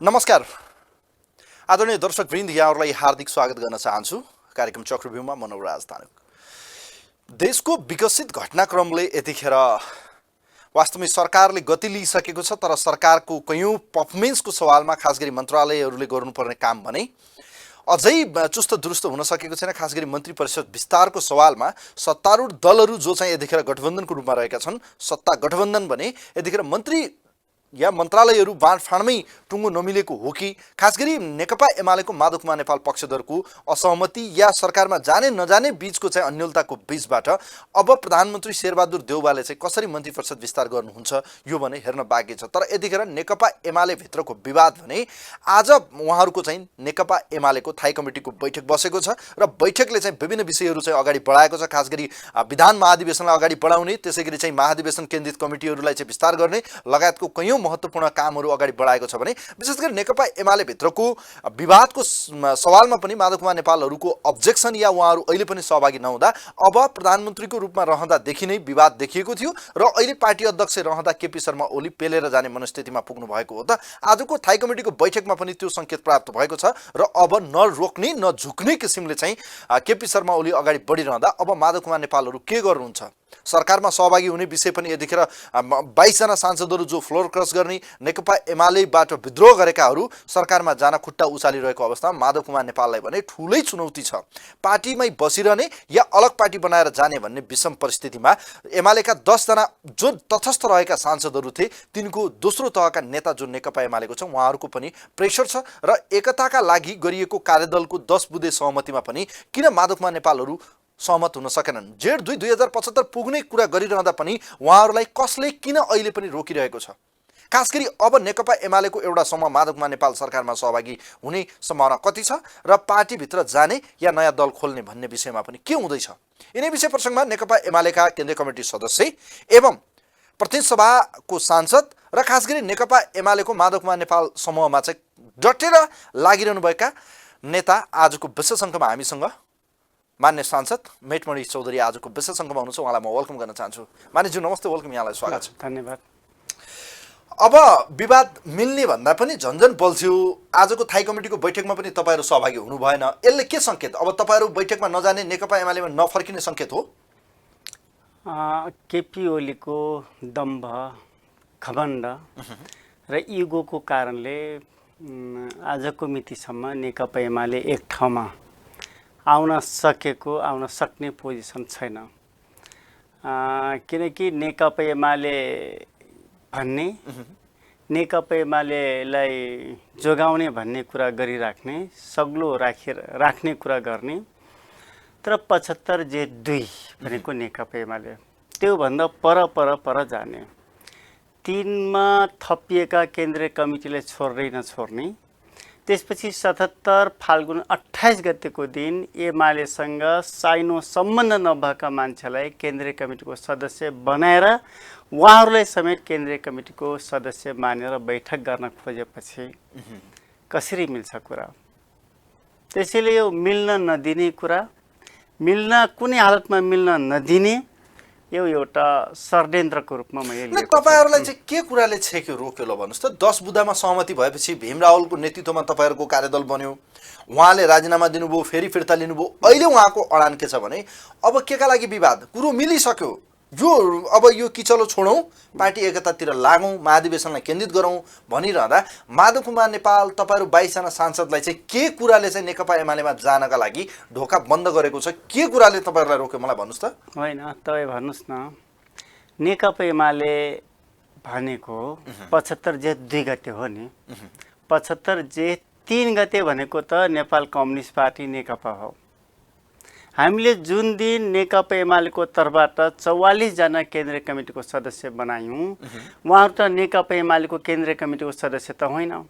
नमस्कार आदरणीय दर्शकवृन्द, यहाँहरूलाई हार्दिक स्वागत गर्न चाहन्छु कार्यक्रम चक्रव्यूहमा। मनोराज तानुक। देशको विकसित घटनाक्रमले यतिखेर वास्तवमै सरकारले गति लिइसकेको छ, तर सरकारको कयौं पर्फर्मेन्सको सवालमा खास गरी मन्त्रालयहरूले गर्नुपर्ने काम भने अझै चुस्त दुरुस्त हुन सकेको छैन। खास गरी मन्त्री परिषद विस्तारको सवालमा सत्तारूढ दलहरू जो चाहिँ यतिखेर गठबन्धनको रूपमा रहेका छन्, सत्ता गठबन्धन भने यतिखेर मन्त्री या मन्त्रालयहरू बाँडफाँडमै टुङ्गो नमिलेको हो कि खास गरी नेकपा एमालेको माधव कुमार नेपाल पक्षधरको असहमति या सरकारमा जाने नजाने बीचको चाहिँ अन्यलताको बीचबाट अब प्रधानमन्त्री शेरबहादुर देउवाले चाहिँ कसरी मन्त्री परिषद विस्तार गर्नुहुन्छ यो भने हेर्न बाँकी छ। तर यतिखेर नेकपा एमाले भित्रको विवाद भने आज उहाँहरूको चाहिँ नेकपा एमालेको थाई कमिटीको बैठक बसेको छ र बैठकले चाहिँ विभिन्न विषयहरू चाहिँ अगाडि बढाएको छ। खास गरी विधान महाधिवेशनलाई अगाडि बढाउने, त्यसैगरी चाहिँ महाधिवेशन केन्द्रित कमिटीहरूलाई चाहिँ विस्तार गर्ने लगायतको कयौं महत्त्वपूर्ण कामहरू अगाडि बढाएको छ भने विशेष गरी नेकपा एमाले भित्रको विवादको सवालमा पनि माधव कुमार नेपालहरूको अब्जेक्सन या उहाँहरू अहिले पनि सहभागी नहुँदा अब प्रधानमन्त्रीको रूपमा रहँदादेखि नै विवाद देखिएको थियो र अहिले पार्टी अध्यक्ष रहँदा केपी शर्मा ओली पेलेर जाने मनस्थितिमा पुग्नु भएको हो। त आजको थाई कमिटीको बैठकमा पनि त्यो सङ्केत प्राप्त भएको छ र अब नरोक्ने नझुक्ने किसिमले चाहिँ केपी शर्मा ओली अगाडि बढिरहँदा अब माधव कुमार नेपालहरू के गर्नुहुन्छ? सरकारमा सहभागी हुने विषय पनि यतिखेर 22 जना सांसदहरू जो फ्लोर क्रस गर्ने नेकपा एमालेबाट विद्रोह गरेकाहरू सरकारमा जान खुट्टा उचालिरहेको अवस्थामा माधव कुमार नेपाललाई भने ठुलै चुनौती छ। पार्टीमै बसिरहने या अलग पार्टी बनाएर जाने भन्ने विषम परिस्थितिमा एमालेका 10 जना जो तटस्थ रहेका सांसदहरू थिए तिनको दोस्रो तहका नेता जो नेकपा एमालेको छ उहाँहरूको पनि प्रेसर छ र एकताका लागि गरिएको कार्यदलको 10 बुँदे सहमतिमा पनि किन माधव कुमार नेपालहरू सहमत हुन सकेनन्? जेठ 2 2075 पुग्ने कुरा गरिरहँदा पनि उहाँहरूलाई कसले किन अहिले पनि रोकिरहेको छ? खास गरी अब नेकपा एमालेको एउटा समूह माधव कुमार नेपाल सरकारमा सहभागी हुने सम्भावना कति छ र पार्टीभित्र जाने या नयाँ दल खोल्ने भन्ने विषयमा पनि के हुँदैछ? यिनै विषय प्रसङ्गमा नेकपा एमालेका केन्द्रीय कमिटी सदस्य एवं प्रतिनिधि सभाको सांसद र खास गरी नेकपा एमालेको माधव कुमार नेपाल समूहमा चाहिँ डटेर लागिरहनुभएका नेता आजको विशेष अङ्कमा हामीसँग मान्य सांसद मेटमणि चौधरी आजको विशेष अङ्कमा हुनुहुन्छ। उहाँलाई म वेलकम गर्न चाहन्छु। मान्यज्यू नमस्ते, वेलकम, यहाँलाई स्वागत छ। धन्यवाद। अब विवाद मिल्ने भन्दा पनि झन्झन बल्छ्यो। आजको थाई कमिटीको बैठकमा पनि तपाईँहरू सहभागी हुनु भएन। यसले के सङ्केत? अब तपाईँहरू बैठकमा नजाने, नेकपा एमालेमा नफर्किने सङ्केत हो? केपी ओलीको दम्भ, घमण्ड र इगोको कारणले आजको मितिसम्म नेकपा एमाले एक ठाउँमा आउन सक्ने पोजिसन छैन। किनकि नेकपा एमाले भन्ने, नेकपा एमालेलाई जोगाउने भन्ने कुरा गरिराख्ने, सग्लो राख्ने कुरा गर्ने, तर 75 जे 2 भनेको नेकपा एमाले त्योभन्दा पर जाने, 3 मा थपिएका केन्द्रीय कमिटीलाई छोड्दै नछोड्ने, त्यसपछि 77 फाल्गुन 28 गतेको दिन एमालेसँग साइनो सम्बन्ध नभएका मान्छेलाई केन्द्रीय कमिटीको सदस्य बनाएर उहाँहरूलाई समेत केन्द्रीय कमिटीको सदस्य मानेर बैठक गर्न खोजेपछि कसरी मिल्छ कुरा? त्यसैले यो मिल्न नदिने कुरा, कुनै हालतमा मिल्न नदिने यो एउटा षड्यन्त्रको रूपमा मैले तपाईहरुलाई चाहिँ के कुराले छेक्यो रोक्यो ल भन्नुस् त? 10 बुँदामा सहमति भएपछि भीम रावलको नेतृत्वमा तपाईहरुको कार्यदल बन्यो, उहाँले राजीनामा दिनुभयो, फेरि फिर्ता लिनुभयो। अहिले उहाँको अडान के छ भने अब केका लागि विवाद? कुरो मिलिसक्यो, अब यो किचलो छोडौँ, पार्टी एकतातिर लागौँ, महाधिवेशनलाई केन्द्रित गरौँ भनिरहँदा माधव कुमार नेपाल तपाईहरु 22 जना सांसदलाई चाहिँ के कुराले चाहिँ नेकपा एमालेमा जानका लागि ढोका बन्द गरेको छ? के कुराले तपाईहरुलाई रोक्यो मलाई भन्नुस् त? होइन, तपाई भन्नुस् न। नेकपा एमाले भनेको 75 जेठ 2 गते हो नि। 75 जेठ 3 गते भनेको त नेपाल कम्युनिस्ट पार्टी नेकपा हो। हामीले जुन दिन नेकपा एमालेको तर्फबाट 44 जना केन्द्रीय कमिटीको सदस्य बनायौँ, उहाँहरू त नेकपा एमालेको केन्द्रीय कमिटीको सदस्य त होइन।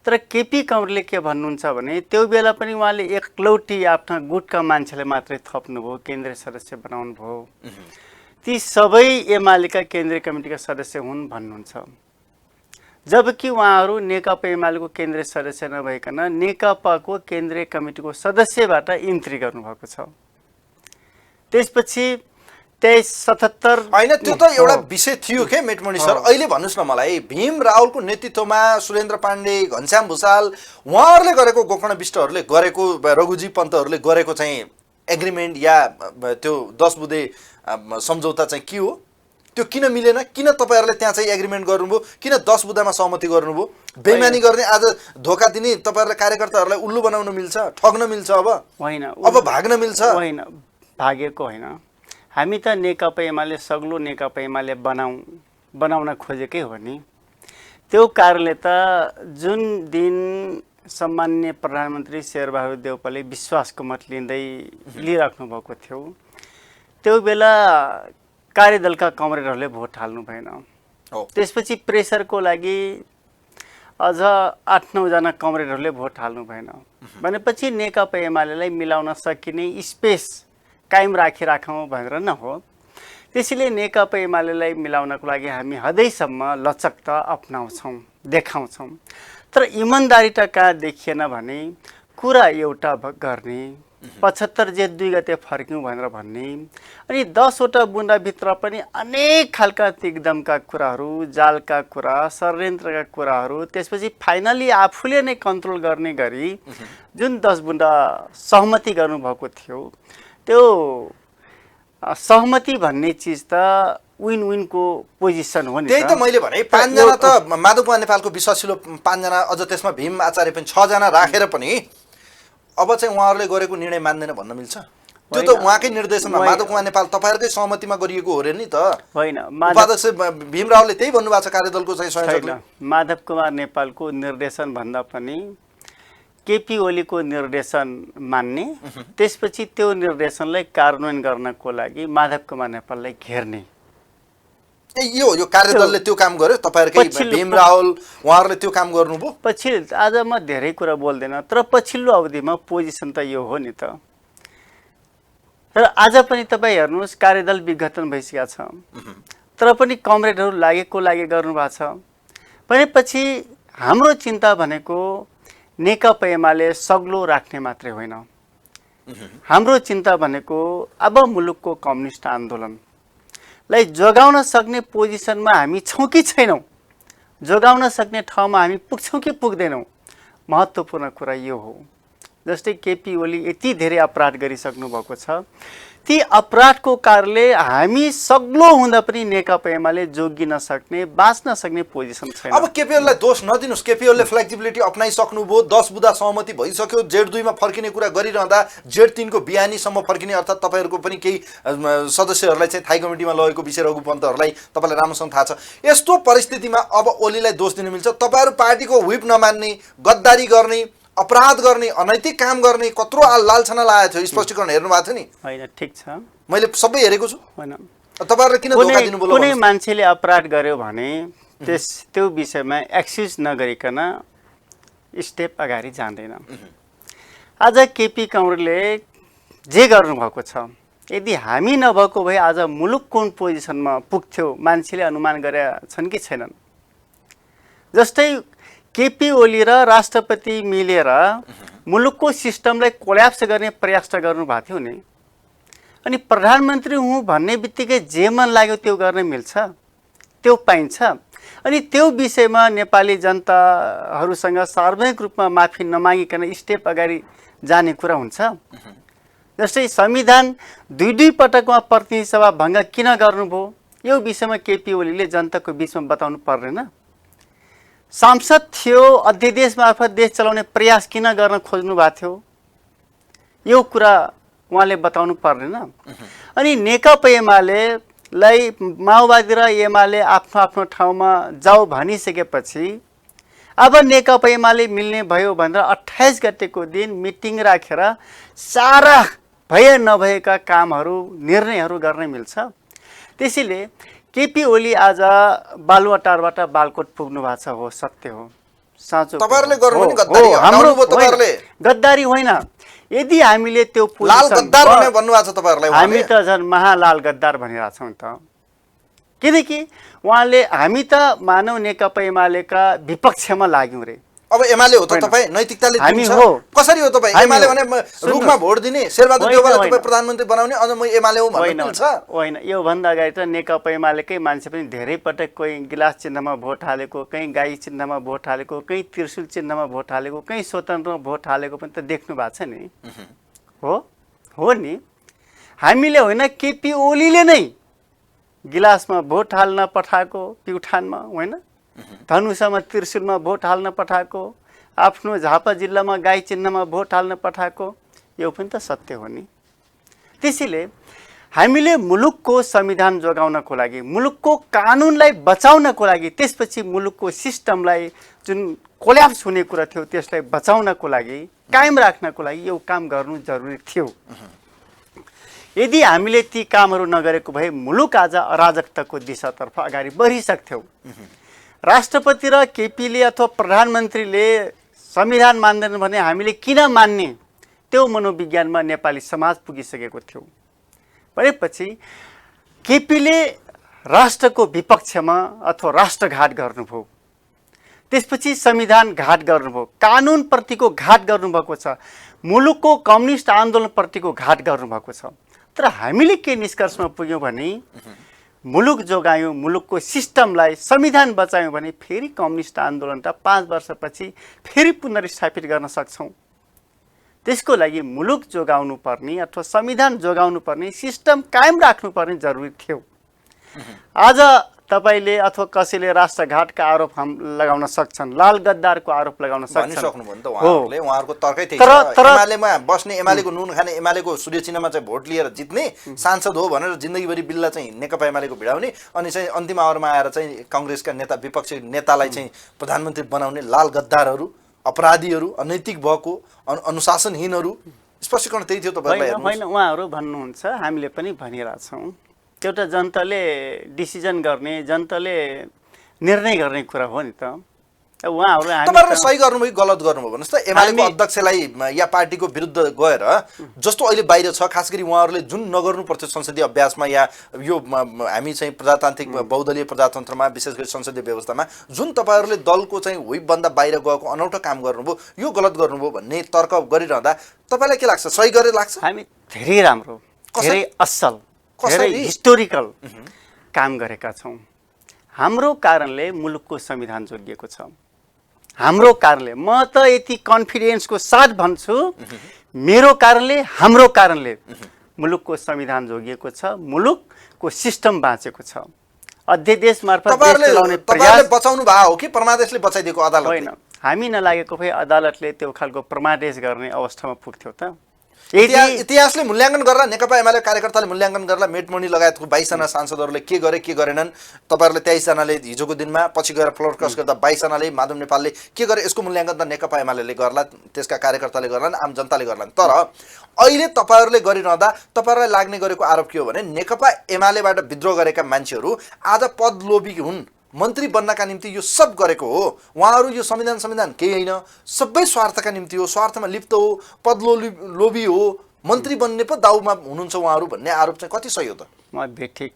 तर केपी काउन्टले के भन्नुहुन्छ भने त्यो बेला पनि उहाँले एकलौटी आफ्ना गुटका मान्छेलाई मात्रै थप्नुभयो, केन्द्रीय सदस्य बनाउनु भयो। ती सबै एमालेका केन्द्रीय कमिटीका सदस्य हुन् भन्नुहुन्छ, जबकि उहाँहरू नेकपा एमालेको केन्द्रीय सदस्य नभइकन नेकपाको केन्द्रीय कमिटीको सदस्यबाट इन्ट्री गर्नुभएको छ। त्यसपछि 2377 होइन त्यो त एउटा विषय थियो के मेटमणि सर। अहिले भन्नुहोस् न मलाई, भीम रावलको नेतृत्वमा सुरेन्द्र पाण्डे, घनश्याम भूषाल उहाँहरूले गरेको, गोकर्ण विष्टहरूले गरेको, रघुजी पन्तहरूले गरेको चाहिँ एग्रिमेन्ट या त्यो 10 बुँदे सम्झौता चाहिँ के हो? त्यो किन मिलेन? किन तपाईँहरूले त्यहाँ चाहिँ एग्रिमेन्ट गर्नुभयो? किन 10 बुँदामा सहमति गर्नुभयो? बेइमानी गर्ने, आज धोका दिने तपाईँहरूले कार्यकर्ताहरूलाई उल्लु बनाउन मिल्छ, ठग्न मिल्छ? अब होइन, अब भाग्न मिल्छ? होइन, भागेको होइन। हामी त नेकपा एमाले सग्लो नेकपा एमाले बनाउन खोजेकै हो नि। त्यो कारणले त जुन दिन सम्माननीय प्रधानमन्त्री शेरबहादुर देउपाले विश्वासको मत लिइराख्नु भएको थियो, त्यो बेला कार्यदलका कमरेडहरूले भोट हाल्नु भएन। त्यसपछि प्रेसरको लागि अझ 8-9 जना कमरेडहरूले भोट हाल्नु भएन। भनेपछि नेकपा एमालेलाई मिलाउन सकिने स्पेस कायम राखौँ भनेर न हो। त्यसैले नेकपा एमालेलाई मिलाउनको लागि हामी हदैसम्म लचकता अपनाउँछौँ, देखाउँछौँ। तर इमान्दारी त कहाँ देखिएन भने कुरा एउटा गर्ने, 75 जेठ 2 गते फर्क्यौँ भनेर भन्ने, अनि 10 वटा बुन्दाभित्र पनि अनेक खालका तिग्दमका कुराहरू, जालका कुरा, षड्यन्त्रका कुराहरू, त्यसपछि फाइनली आफूले नै कन्ट्रोल गर्ने गरी जुन 10 बुन्दा सहमति गर्नुभएको थियो, त्यो सहमति भन्ने चिज त विन विनको पोजिसन हो नि। त्यही त मैले भने, 5 जना त माधव कुमार नेपालको विश्वासिलो 5 जना, अझ त्यसमा भीम आचार्य पनि 6 जना राखेर पनि अब चाहिँ उहाँहरूले गरेको निर्णय मान्दैन भन्न मिल्छ? त्यो त उहाँकै निर्देशनमा माधव कुमार नेपाल तपाईँहरूकै सहमतिमा गरिएको हो रे नि त। होइन, उपाध्यक्ष भीम रावलले त्यही भन्नुभएको छ, कार्यदलको चाहिँ संयोजकले। माधव कुमार नेपालको निर्देशन भन्दा पनि केपी ओलीको निर्देशन मान्ने, त्यसपछि त्यो निर्देशनलाई कार्यान्वयन गर्नको लागि माधव कुमार नेपाललाई घेर्ने, यो कार्यदलले त्यो काम गर्यो। तपाईँहरूकै भीम रावल उहाँहरूले त्यो काम गर्नुभयो। पछिल्लो, आज म धेरै कुरा बोल्दैन, तर पछिल्लो अवधिमा पोजिसन त यो हो नि त। र आज पनि तपाईँ हेर्नुहोस्, कार्यदल विघटन भइसकेको छ, तर पनि कमरेडहरू लागेको लागि गर्नुभएको छ। भनेपछि हाम्रो चिन्ता भनेको नेकपा एमाले सग्लो राख्ने मात्रै होइन। हाम्रो चिन्ता भनेको अब मुलुकको कम्युनिस्ट आन्दोलनलाई जोगाउन सक्ने पोजिसनमा हामी छौँ कि छैनौँ, जोगाउन सक्ने ठाउँमा हामी पुग्छौँ कि पुग्दैनौँ, महत्त्वपूर्ण कुरा यो हो। जस्तै केपी ओली यति धेरै अपराध गरिसक्नु भएको छ, ती अपराधको कारणले हामी सग्लो हुँदा पनि नेकपा एमाले जोगिन सक्ने, बाँच्न सक्ने पोजिसन छैन। अब केपीओलीलाई दोष नदिनुहोस्, केपीओलीले फ्लेक्सिबिलिटी अप्नाइसक्नुभयो, 10 बुँदा सहमति भइसक्यो, जेठ 2 मा फर्किने कुरा गरिरहँदा जेठ 3 को बिहानीसम्म फर्किने, अर्थात् तपाईँहरूको पनि केही सदस्यहरूलाई चाहिँ थाई कमिटीमा लगेको विषय रघु पन्तहरूलाई तपाईँलाई राम्रोसँग थाहा छ। यस्तो परिस्थितिमा अब ओलीलाई दोष दिन मिल्छ? तपाईँहरू पार्टीको व्हिप नमान्ने, गद्दारी गर्ने, अपराध गर्ने, अनैतिक काम गर्ने कत्रो लालछना लागेको थियो, स्पष्टीकरण हेर्नु भएको थियो नि? होइन, ठिक छ, मैले सबै हेरेको छु। होइन, तपाईँहरूले किन धोका दिनुभयो? कुनै मान्छेले अपराध गर्यो भने त्यो विषयमा एक्सक्युज नगरिकन स्टेप अगाडि जाँदैन। आज केपी कमरेडले जे गर्नुभएको छ, यदि हामी नभएको भए आज मुलुक कुन पोजिसनमा पुग्थ्यो मान्छेले अनुमान गरेका छन् कि छैनन्? जस्तै केपी ओली र राष्ट्रपति मिलेर मुलुकको सिस्टमलाई कोल्याप्स गर्ने प्रयास त गर्नुभएको थियो नि। अनि प्रधानमन्त्री हुँ भन्ने बित्तिकै जे मन लाग्यो त्यो गर्न मिल्छ, त्यो पाइन्छ। अनि त्यो विषयमा नेपाली जनताहरूसँग सार्वजनिक रूपमा माफी नमागिकन स्टेप अगाडि जाने कुरा हुन्छ? जस्तै संविधान 2 पटकमा प्रतिनिधि सभा भङ्ग किन गर्नुभयो, यो विषयमा केपी ओलीले जनताको बिचमा बताउनु पर्दैन? सांसद थियो, अध्यादेश मार्फत देश चलाउने प्रयास किन गर्न खोज्नु भएको थियो, यो कुरा उहाँले बताउनु पर्दैन? अनि नेकपा एमालेलाई माओवादी र एमाले आफ्नो आफ्नो ठाउँमा जाऊ भनिसकेपछि अब नेकपा एमाले मिल्ने भयो भनेर 28 गतेको दिन मिटिङ राखेर सारा भए नभएका कामहरू, निर्णयहरू गर्न मिल्छ। त्यसैले केपी ओली आज बालुवाटारबाट बालकोट पुग्नु भएको छ, हो, सत्य हो, साँचो। तपाईहरुले गर्नु गद्दारी हाम्रो तपाईहरुले गद्दारी होइन। यदि हामीले त्यो लाल गद्दार भने भन्नु भएको छ तपाईहरुलाई, हामी त झन् महालाल गद्दार भनिरहेका छौँ त। किनकि उहाँले हामी त मानव नेकपा एमालेका विपक्षमा लाग्यौँ रे, अब एमाले हो त होइन। तपाईँ नैतिकताले हामी दिन्छ हो। कसरी हो तपाईँ हामी एमाले हो। भने सुन्नुहोस्। रुखमा भोट दिने शेरबहादुर होइन, देउवालाई होइन। तपाईँ प्रधानमन्त्री बनाउने अझ म एमाले हो होइन भन्नु मिल्छ होइन योभन्दा अगाडि त नेकपा एमालेकै मान्छे पनि धेरै पटक कोही गिलास चिन्हमा भोट हालेको, कहीँ गाई चिन्हमा भोट हालेको, कहीँ त्रिशूल चिन्हमा भोट हालेको, कहीँ स्वतन्त्रमा भोट हालेको पनि त देख्नु भएको छ नि। हो नि। हामीले होइन, केपी ओलीले नै गिलासमा भोट हाल्न पठाएको प्युठानमा, होइन धनुषामा त्रिशूलमा भोट हाल्न पठाएको, आफ्नो झापा जिल्लामा गाई चिन्हमा भोट हाल्न पठाएको, यो पनि त सत्य हो नि। त्यसैले हामीले मुलुकको संविधान जोगाउनको लागि, मुलुकको कानुनलाई बचाउनको लागि, त्यसपछि मुलुकको सिस्टमलाई जुन कोल्याप्स हुने कुरा थियो त्यसलाई बचाउनको लागि, कायम राख्नको लागि यो काम गर्नु जरुरी थियो। यदि हामीले ती कामहरू नगरेको भए मुलुक आज अराजकताको दिशातर्फ अगाडि बढिसक्थ्यौँ। राष्ट्रपति र केपीले अथवा प्रधानमन्त्रीले संविधान मान्दैनन् भने हामीले किन मान्ने, त्यो मनोविज्ञानमा नेपाली समाज पुगिसकेको थियो। भनेपछि केपीले राष्ट्रको विपक्षमा अथवा राष्ट्रघात गर्नुभयो, त्यसपछि संविधान घात गर्नुभयो, कानुनप्रतिको घात गर्नुभएको छ, मुलुकको कम्युनिस्ट आन्दोलनप्रतिको घात गर्नुभएको छ। तर हामीले के निष्कर्षमा पुग्यौँ भने मुलुक जोगायौँ, मुलुकको सिस्टमलाई संविधान बचायौँ भने फेरि कम्युनिस्ट आन्दोलनलाई 5 वर्षपछि फेरि पुनर्स्थापित गर्न सक्छौँ। त्यसको लागि मुलुक जोगाउनु पर्ने अथवा संविधान जोगाउनु पर्ने, सिस्टम कायम राख्नुपर्ने जरुरी थियो। आज तपाईले अथवा कसैले राष्ट्रघातका आरोप लगाउन सक्छन्, लाल गद्दारको आरोप लगाउन सक्छन्। भनिसक्नुभयो नि त उहाँहरूले, उहाँहरूको तर्कै त्यही छ। एमालेमा बस्ने, एमालेको नुन खाने, एमालेको सूर्य चिन्हमा चाहिँ भोट लिएर जित्ने सांसद हो भनेर जिन्दगीभरि बिल्ला चाहिँ नेकपा एमालेको भिडाउने, अनि चाहिँ अन्तिम आवरमा आएर चाहिँ काङ्ग्रेसका नेता, विपक्षी नेतालाई चाहिँ प्रधानमन्त्री बनाउने लाल गद्दारहरू, अपराधीहरू, अनैतिक भएको, अनुशासनहीनहरू, स्पष्टीकरण त्यही थियो तपाईँलाई? होइन, उहाँहरू भन्नुहुन्छ, हामीले पनि भनिरहेछौँ। एउटा जनताले डिसिजन गर्ने, जनताले निर्णय गर्ने कुरा हो नि त। उहाँहरू तपाईँहरूले सही गर्नुभयो कि गलत गर्नुभयो भन्नुहोस् त। एमालेको अध्यक्षलाई या पार्टीको विरुद्ध गएर जस्तो अहिले बाहिर छ, खास गरी उहाँहरूले जुन नगर्नु पर्थ्यो संसदीय अभ्यासमा या यो हामी चाहिँ प्रजातान्त्रिक बहुदलीय प्रजातन्त्रमा, विशेष गरी संसदीय व्यवस्थामा जुन तपाईँहरूले दलको चाहिँ व्हिपभन्दा बाहिर गएको अनौठो काम गर्नुभयो, यो गलत गर्नुभयो भन्ने तर्क गरिरहँदा तपाईँलाई के लाग्छ, सही गरेर लाग्छ? हामी धेरै राम्रो, धेरै असल, धेरै हिस्टोरिकल काम गरेका छौँ। हाम्रो कारणले मुलुकको संविधान जोगिएको छ। हाम्रो कारणले, म त यति कन्फिडेन्सको साथ भन्छु, मेरो कारणले, हाम्रो कारणले मुलुकको संविधान जोगिएको छ, मुलुकको सिस्टम बाँचेको छ। अध्यादेश मार्फत तपाईहरुले बचाउनु भयो हो कि परमादेशले बचाइदिएको अदालतले? होइन, हामी नलागेको भए अदालतले त्यो खालको परमादेश गर्ने अवस्थामा पुग्थ्यो त। इतिहासले मूल्याङ्कन गरेर, नेकपा एमाले कार्यकर्ताले मूल्याङ्कन गरेर मेटमणी लगायतको 22 जना सांसदहरूले के गरे के गरेनन्, तपाईहरुले 23 जनाले हिजोको दिनमा, पछि गएर फ्लोरकस गर्दा 22 जनाले, माधव नेपालले के गरे, यसको मूल्याङ्कन त नेकपा एमाले गर्ला, त्यसका कार्यकर्ताले गर्लान्, आम जनताले गर्लान्। तर अहिले तपाईहरुले गरिरहँदा तपाईहरुलाई लाग्ने गरेको आरोप के हो भने नेकपा एमालेबाट विद्रोह गरेका मान्छेहरू आज पद लोभी हुन्, मन्त्री बन्नका निम्ति यो सब गरेको हो। उहाँहरू यो संविधान केही होइन, सबै स्वार्थका निम्ति हो, स्वार्थमा लिप्त हो, पद लोभी हो, मन्त्री बन्ने पो दाउमा हुनुहुन्छ उहाँहरू भन्ने आरोप चाहिँ कति सही हो त? म बेठिक,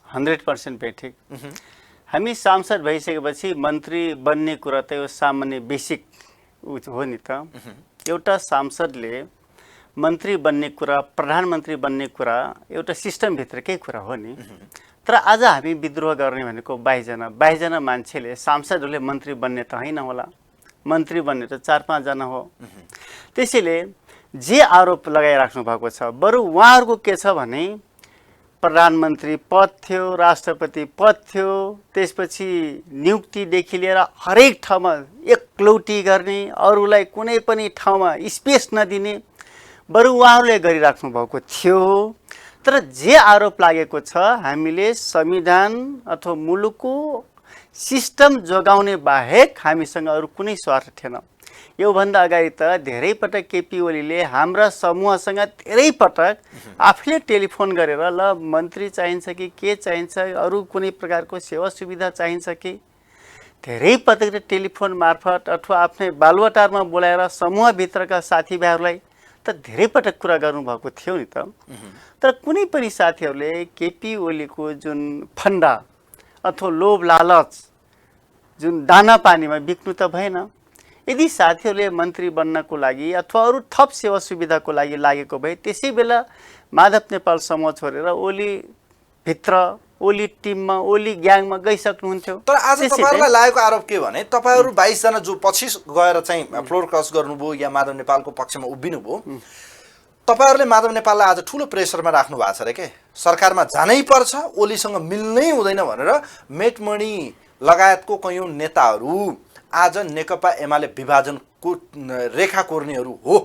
100% बेठिक। हामी सांसद भइसकेपछि मन्त्री बन्ने कुरा त यो सामान्य बेसिक हो नि त। एउटा सांसदले मन्त्री बन्ने कुरा, प्रधानमन्त्री बन्ने कुरा एउटा सिस्टमभित्रकै कुरा हो नि। तर आज हामी विद्रोह गर्ने भनेको 22 जना मान्छेले, सांसदहरूले मन्त्री बन्ने त होइन होला, मन्त्री बन्ने त 4-5 जना हो। त्यसैले जे आरोप लगाइराख्नु भएको छ, बरु उहाँहरूको के छ भने प्रधानमन्त्री पद थियो, राष्ट्रपति पद थियो, त्यसपछि नियुक्तिदेखि लिएर हरेक ठाउँमा एकलौटी गर्ने, अरूलाई कुनै पनि ठाउँमा स्पेस नदिने, बरु उहाँहरूले गरिराख्नु भएको थियो। तर जे आरोप लागेको छ, हामीले संविधान अथवा मुलुकको सिस्टम जोगाउने बाहेक हामीसँग अरू कुनै स्वार्थ थिएन। योभन्दा अगाडि त धेरै पटक केपी ओलीले हाम्रा समूहसँग धेरै पटक आफूले टेलिफोन गरेर ल मन्त्री चाहिन्छ कि के चाहिन्छ, अरू कुनै प्रकारको सेवा सुविधा चाहिन्छ कि, धेरै पटक टेलिफोन मार्फत अथवा आफ्नै बालुवाटारमा बोलाएर समूहभित्रका साथीभाइहरूलाई त धेरै पटक कुरा गर्नुभएको थियो नि त। तर कुनै पनि साथीहरूले केपी ओलीको जुन फन्डा अथवा लोभ लालच जुन दाना पानीमा बिक्नु त भएन। यदि साथीहरूले मन्त्री बन्नको लागि अथवा अरू थप सेवा सुविधाको लागि लागेको भए त्यसै बेला माधव नेपाल समूह छोडेर ओली भित्र ओली टिममा ओली ग्याङमा गइसक्नुहुन्थ्यो। तर आज तपाईँहरूलाई लागेको आरोप के भने तपाईँहरू 22 जना जो पछि गएर चाहिँ फ्लोर क्रस गर्नुभयो या माधव नेपालको पक्षमा उभिनुभयो, तपाईँहरूले माधव नेपाललाई आज ठुलो प्रेसरमा राख्नु भएको छ रे के, सरकारमा जानै पर्छ, ओलीसँग मिल्नै हुँदैन भनेर मेटमणि लगायतको कयौँ नेताहरू आज नेकपा एमाले विभाजनको रेखा कोर्नेहरू हो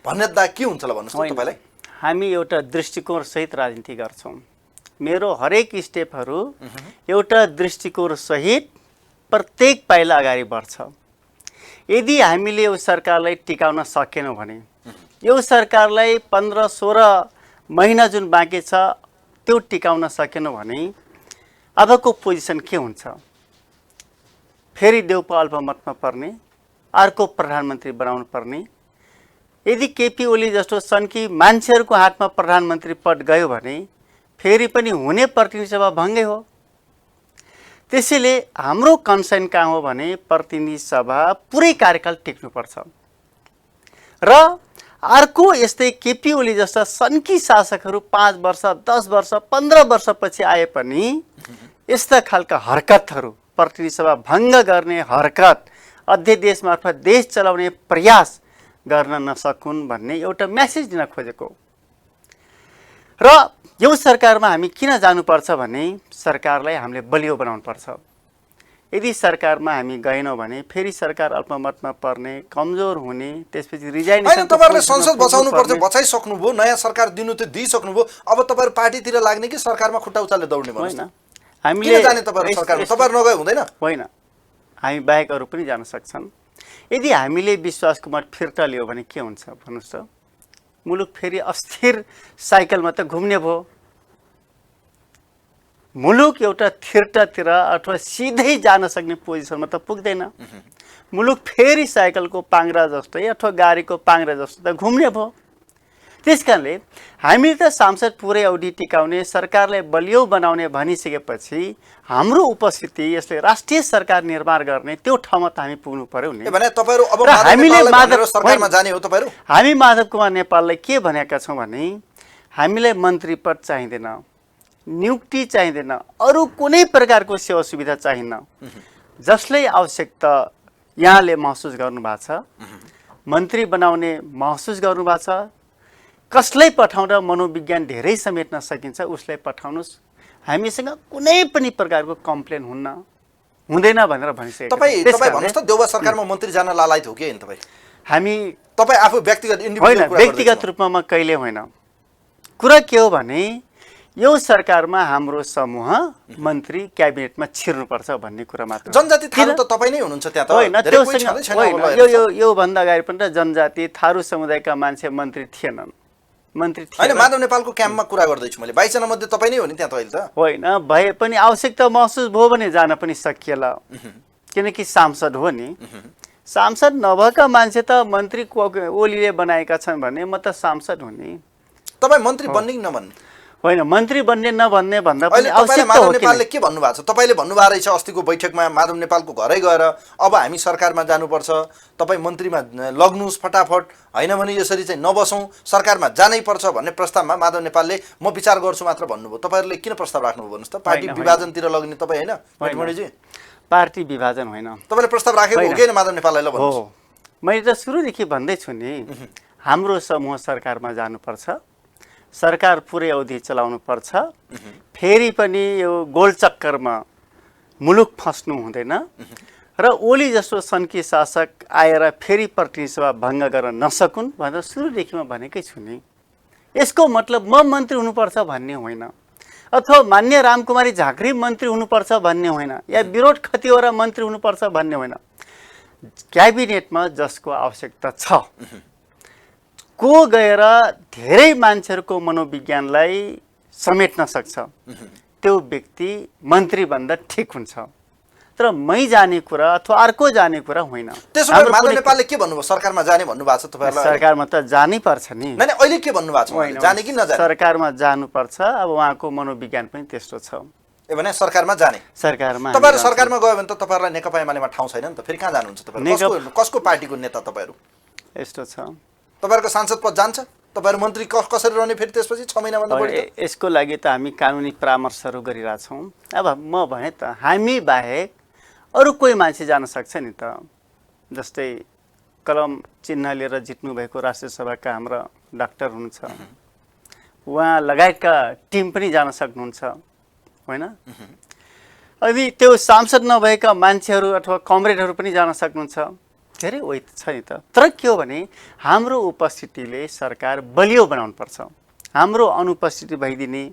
भन्ने दा के हुन्छ ल भन्नुहोस् त तपाईँलाई? हामी एउटा दृष्टिकोणसहित राजनीति गर्छौँ। मेरो हरेक स्टेपहरू एउटा दृष्टिकोणसहित प्रत्येक पाइला अगाडि बढ्छ। यदि हामीले यो सरकारलाई टिकाउन सकेनौँ भने, यो सरकारलाई 15-16 महिना जुन बाँकी छ त्यो टिकाउन सकेनौँ भने अबको पोजिसन के हुन्छ? फेरि देउपा अल्पमतमा पर्ने, अर्को प्रधानमन्त्री बनाउनु पर्ने। यदि केपी ओली जस्तो सन्की मान्छेहरूको हातमा प्रधानमन्त्री पद गयो भने फेरि पनि हुने प्रतिनिधि सभा भङ्गै हो। त्यसैले हाम्रो कन्सर्न कहाँ हो भने प्रतिनिधि सभा पुरै कार्यकाल टिक्नुपर्छ र अर्को यस्तै केपी ओली जस्ता सन्की शासकहरू 5 वर्ष 10 वर्ष 15 वर्षपछि आए पनि यस्ता खालका हरकतहरू, प्रतिनिधि सभा भङ्ग गर्ने हरकत, अध्यादेश मार्फत देश चलाउने प्रयास गर्न नसकुन् भन्ने एउटा मेसेज दिन खोजेको। र यो सरकारमा हामी किन जानुपर्छ भने सरकारलाई हामीले बलियो बनाउनुपर्छ। यदि सरकारमा हामी गएनौँ भने फेरि सरकार अल्पमतमा पर्ने, कमजोर हुने, त्यसपछि रिजाइनेसन। तपाईँहरूले संसद बचाउनु पर्छ, बचाइसक्नुभयो, नयाँ सरकार दिनु त दिइसक्नुभयो, अब तपाईँहरू पार्टीतिर लाग्ने कि सरकारमा खुट्टा उचालेर दौड्ने भन्नुहोस्? हामीले जाने तपाईँहरू सरकारमा, तपाईँहरू नगए हुँदैन? होइन, हामी बाहेक अरू पनि जान सक्छन्। यदि हामीले विश्वासको मत फिर्ता लियो भने के हुन्छ भन्नुहोस् त? मुलुक फेरि अस्थिर साइकलमा त घुम्ने भयो। मुलुक एउटा थिर्टातिर अथवा सिधै जान सक्ने पोजिसनमा त पुग्दैन। मुलुक फेरि साइकलको पाङ्ग्रा जस्तै अथवा गाडीको पाङ्ग्रा जस्तो त घुम्ने भयो। त्यस कारणले हामीले त सांसद पुरै अवधि टिकाउने, सरकारलाई बलियो बनाउने भनिसकेपछि हाम्रो उपस्थिति यसले राष्ट्रिय सरकार निर्माण गर्ने त्यो ठाउँमा त हामी पुग्नु पर्यो नि। हामी माधव कुमार नेपाललाई के भनेका छौँ भने हामीलाई मन्त्री पद चाहिँदैन, नियुक्ति चाहिँदैन, अरू कुनै प्रकारको सेवा सुविधा चाहिन्न। जसलाई आवश्यकता यहाँले महसुस गर्नुभएको छ, मन्त्री बनाउने महसुस गर्नुभएको छ, कसलाई पठाउँदा मनोविज्ञान धेरै समेट्न सकिन्छ उसलाई पठाउनुहोस्। हामीसँग कुनै पनि प्रकारको कम्प्लेन हुँदैन भनेर भनिसकेको। तपाईँ भन्नुहोस् त, देउबा सरकारमा मन्त्री जान लालायत हो कि होइन तपाईँ? तपाईँ आफू व्यक्तिगत रूपमा म कहिले होइन। कुरा के हो भने यो सरकारमा हाम्रो समूह मन्त्री क्याबिनेटमा छिर्नुपर्छ भन्ने कुरा मात्र। जनजाति थारू त तपाईँ नै हुनुहुन्छ त्यहाँ त? होइन, यो भन्दा अगाडि पनि त जनजाति थारू समुदायका मान्छे मन्त्री थिएनन्। मन्त्री होइन, माधव नेपालको क्याम्पमा कुरा गर्दैछु मैले। 22 जना मध्ये तपाईँ नै हो नि त्यहाँ त अहिले त? होइन, भए पनि आवश्यकता महसुस भयो भने जान पनि सकिएला, किनकि सांसद हो नि। सांसद नभएका मान्छे त मन्त्री ओलीले बनाएका छन् भने म त सांसद हो नि। तपाईँ मन्त्री बन्ने कि नबन्ने? होइन, मन्त्री बन्ने नबन्ने भन्दा पनि माधव नेपालले के भन्नुभएको छ? तपाईँले भन्नुभएको रहेछ अस्तिको बैठकमा माधव नेपालको घरै गएर अब हामी सरकारमा जानुपर्छ, तपाईँ मन्त्रीमा लग्नुहोस् फटाफट, होइन भने यसरी चाहिँ नबसौँ, सरकारमा जानै पर्छ भन्ने प्रस्तावमा माधव नेपालले म विचार गर्छु मात्र भन्नुभयो। तपाईँहरूले किन प्रस्ताव राख्नुभयो भन्नुहोस् त? पार्टी विभाजनतिर लग्ने तपाईँ होइन मेटमणिजी? पार्टी विभाजन होइन, तपाईँले प्रस्ताव राखेको हो कि माधव नेपाललाई? ल भन्नुहोस्। मैले त सुरुदेखि भन्दैछु नि, हाम्रो समूह सरकारमा जानुपर्छ, सरकार पुरै अवधि चलाउनु पर्छ, फेरि पनि यो गोल चक्करमा मुलुक फस्नु हुँदैन र ओली जस्तो सन्की शासक आएर फेरि प्रतिनिधि सभा भङ्ग गर्न नसकुन् भनेर सुरुदेखि म भनेकै छु नि। यसको मतलब म मन्त्री हुनुपर्छ भन्ने होइन, अथवा मान्य रामकुमारी झाँक्री मन्त्री हुनुपर्छ भन्ने होइन, या विरोध खतिवरा मन्त्री हुनुपर्छ भन्ने होइन। क्याबिनेटमा जसको आवश्यकता छ को गएर धेरै मान्छेहरूको मनोविज्ञानलाई समेट्न सक्छ त्यो व्यक्ति मन्त्रीभन्दा ठिक हुन्छ। तर मै जाने कुरा अथवा अर्को जाने कुरा होइन। त्यसो भए माधव नेपालले के भन्नुभयो? सरकारमा जाने भन्नुभएको छ तपाईँलाई? सरकारमा त जानै पर्छ नि। हैन, अहिले के भन्नुभएको छ? जाने कि नजाने? सरकारमा जानुपर्छ। अब उहाँको मनोविज्ञान पनि त्यस्तो छ। ए भने सरकारमा जाने सरकारमा तपाईहरु सरकारमा गयो भने त तपाईहरुलाई नेकपा एमालेमा ठाउँ छैन नि त फेरि कहाँ जानुहुन्छ तपाईहरु कसको पार्टीको नेता तपाईहरु यस्तो छ तपाईहरुको सांसद पद जान्छ तपाईहरु मन्त्री कसरी रहने फेरि त्यसपछि 6 महिना भन्दा बढी यसको लागि त हामी कानुनी परामर्शहरू गरिरहेछौँ अब म भने त हामी बाहेक अरू कोही मान्छे जान सक्छ नि त जस्तै कलम चिन्ह लिएर जित्नु भएको राष्ट्रिय सभाका हाम्रा डाक्टर हुनुहुन्छ उहाँ लगायतका टिम पनि जान सक्नुहुन्छ होइन अनि त्यो सांसद नभएका मान्छेहरू अथवा कमरेडहरू पनि जान सक्नुहुन्छ धेरै वही छ नि त तर के हो भने हाम्रो उपस्थितिले सरकार बलियो बनाउनुपर्छ हाम्रो अनुपस्थिति भइदिने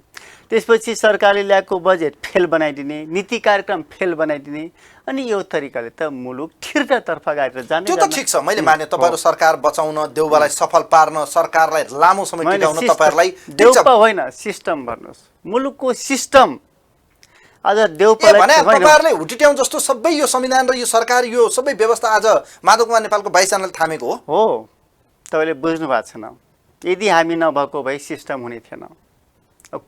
त्यसपछि सरकारले ल्याएको बजेट फेल बनाइदिने नीति कार्यक्रम फेल बनाइदिने अनि यो तरिकाले त मुलुक ठिर्कातर्फ गएर जाने त्यो त ठिक छ मैले माने तपाईहरु सरकार बचाउन देउबालाई सफल पार्न सरकारलाई लामो समय टिकाउन तपाईहरुलाई देउपा होइन सिस्टम भन्नुस् मुलुकको सिस्टम आज देउपालाई भने तपाईहरुले हुटिट्याउँ जस्तो सबै यो संविधान र यो सरकार यो सबै व्यवस्था आज माधव कुमार नेपालको 22 जनाले थामेको हो तपाईले बुझ्नु भएको छैन यदि हामी नभएको भए सिस्टम हुने थिएन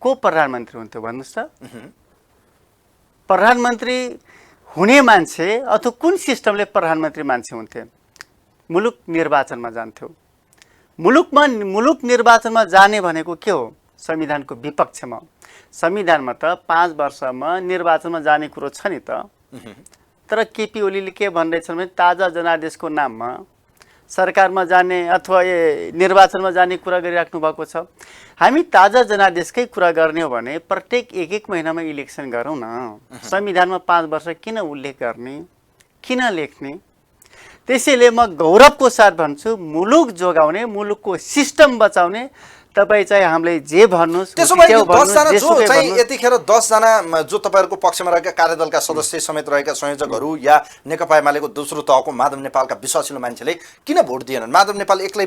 को प्रधानमन्त्री हुन्थ्यो भन्नुस् त प्रधानमन्त्री हुने मान्छे अथवा कुन सिस्टमले प्रधानमन्त्री मान्छे हुन्थे मुलुक निर्वाचनमा जान्थ्यो मुलुक निर्वाचनमा जाने भनेको के हो संविधानको विपक्षमा संविधानमा त 5 वर्षमा निर्वाचनमा जाने कुरो छ नि त तर केपी ओलीले के भन्दैछन् भने ताजा जनादेशको नाममा सरकारमा जाने अथवा निर्वाचनमा जाने कुरा गरिराख्नु भएको छ हामी ताजा जनादेशकै कुरा गर्ने हो भने प्रत्येक एक महिनामा इलेक्सन गरौँ न संविधानमा 5 वर्ष किन उल्लेख गर्ने किन लेख्ने त्यसैले म गौरवको साथ भन्छु मुलुक जोगाउने मुलुकको सिस्टम बचाउने तपाई चाहिँ हामीले जे भन्नुस् त्यसो भए 10 जना जो चाहिँ यतिखेर 10 जना जो तपाईहरुको पक्षमा रहेका कार्यदलका सदस्य समेत रहेका संयोजकहरू या नेकपा एमालेको दोस्रो तहको माधव नेपालका विश्वासिलो मान्छेले किन भोट दिएनन् माधव नेपाल एक्लै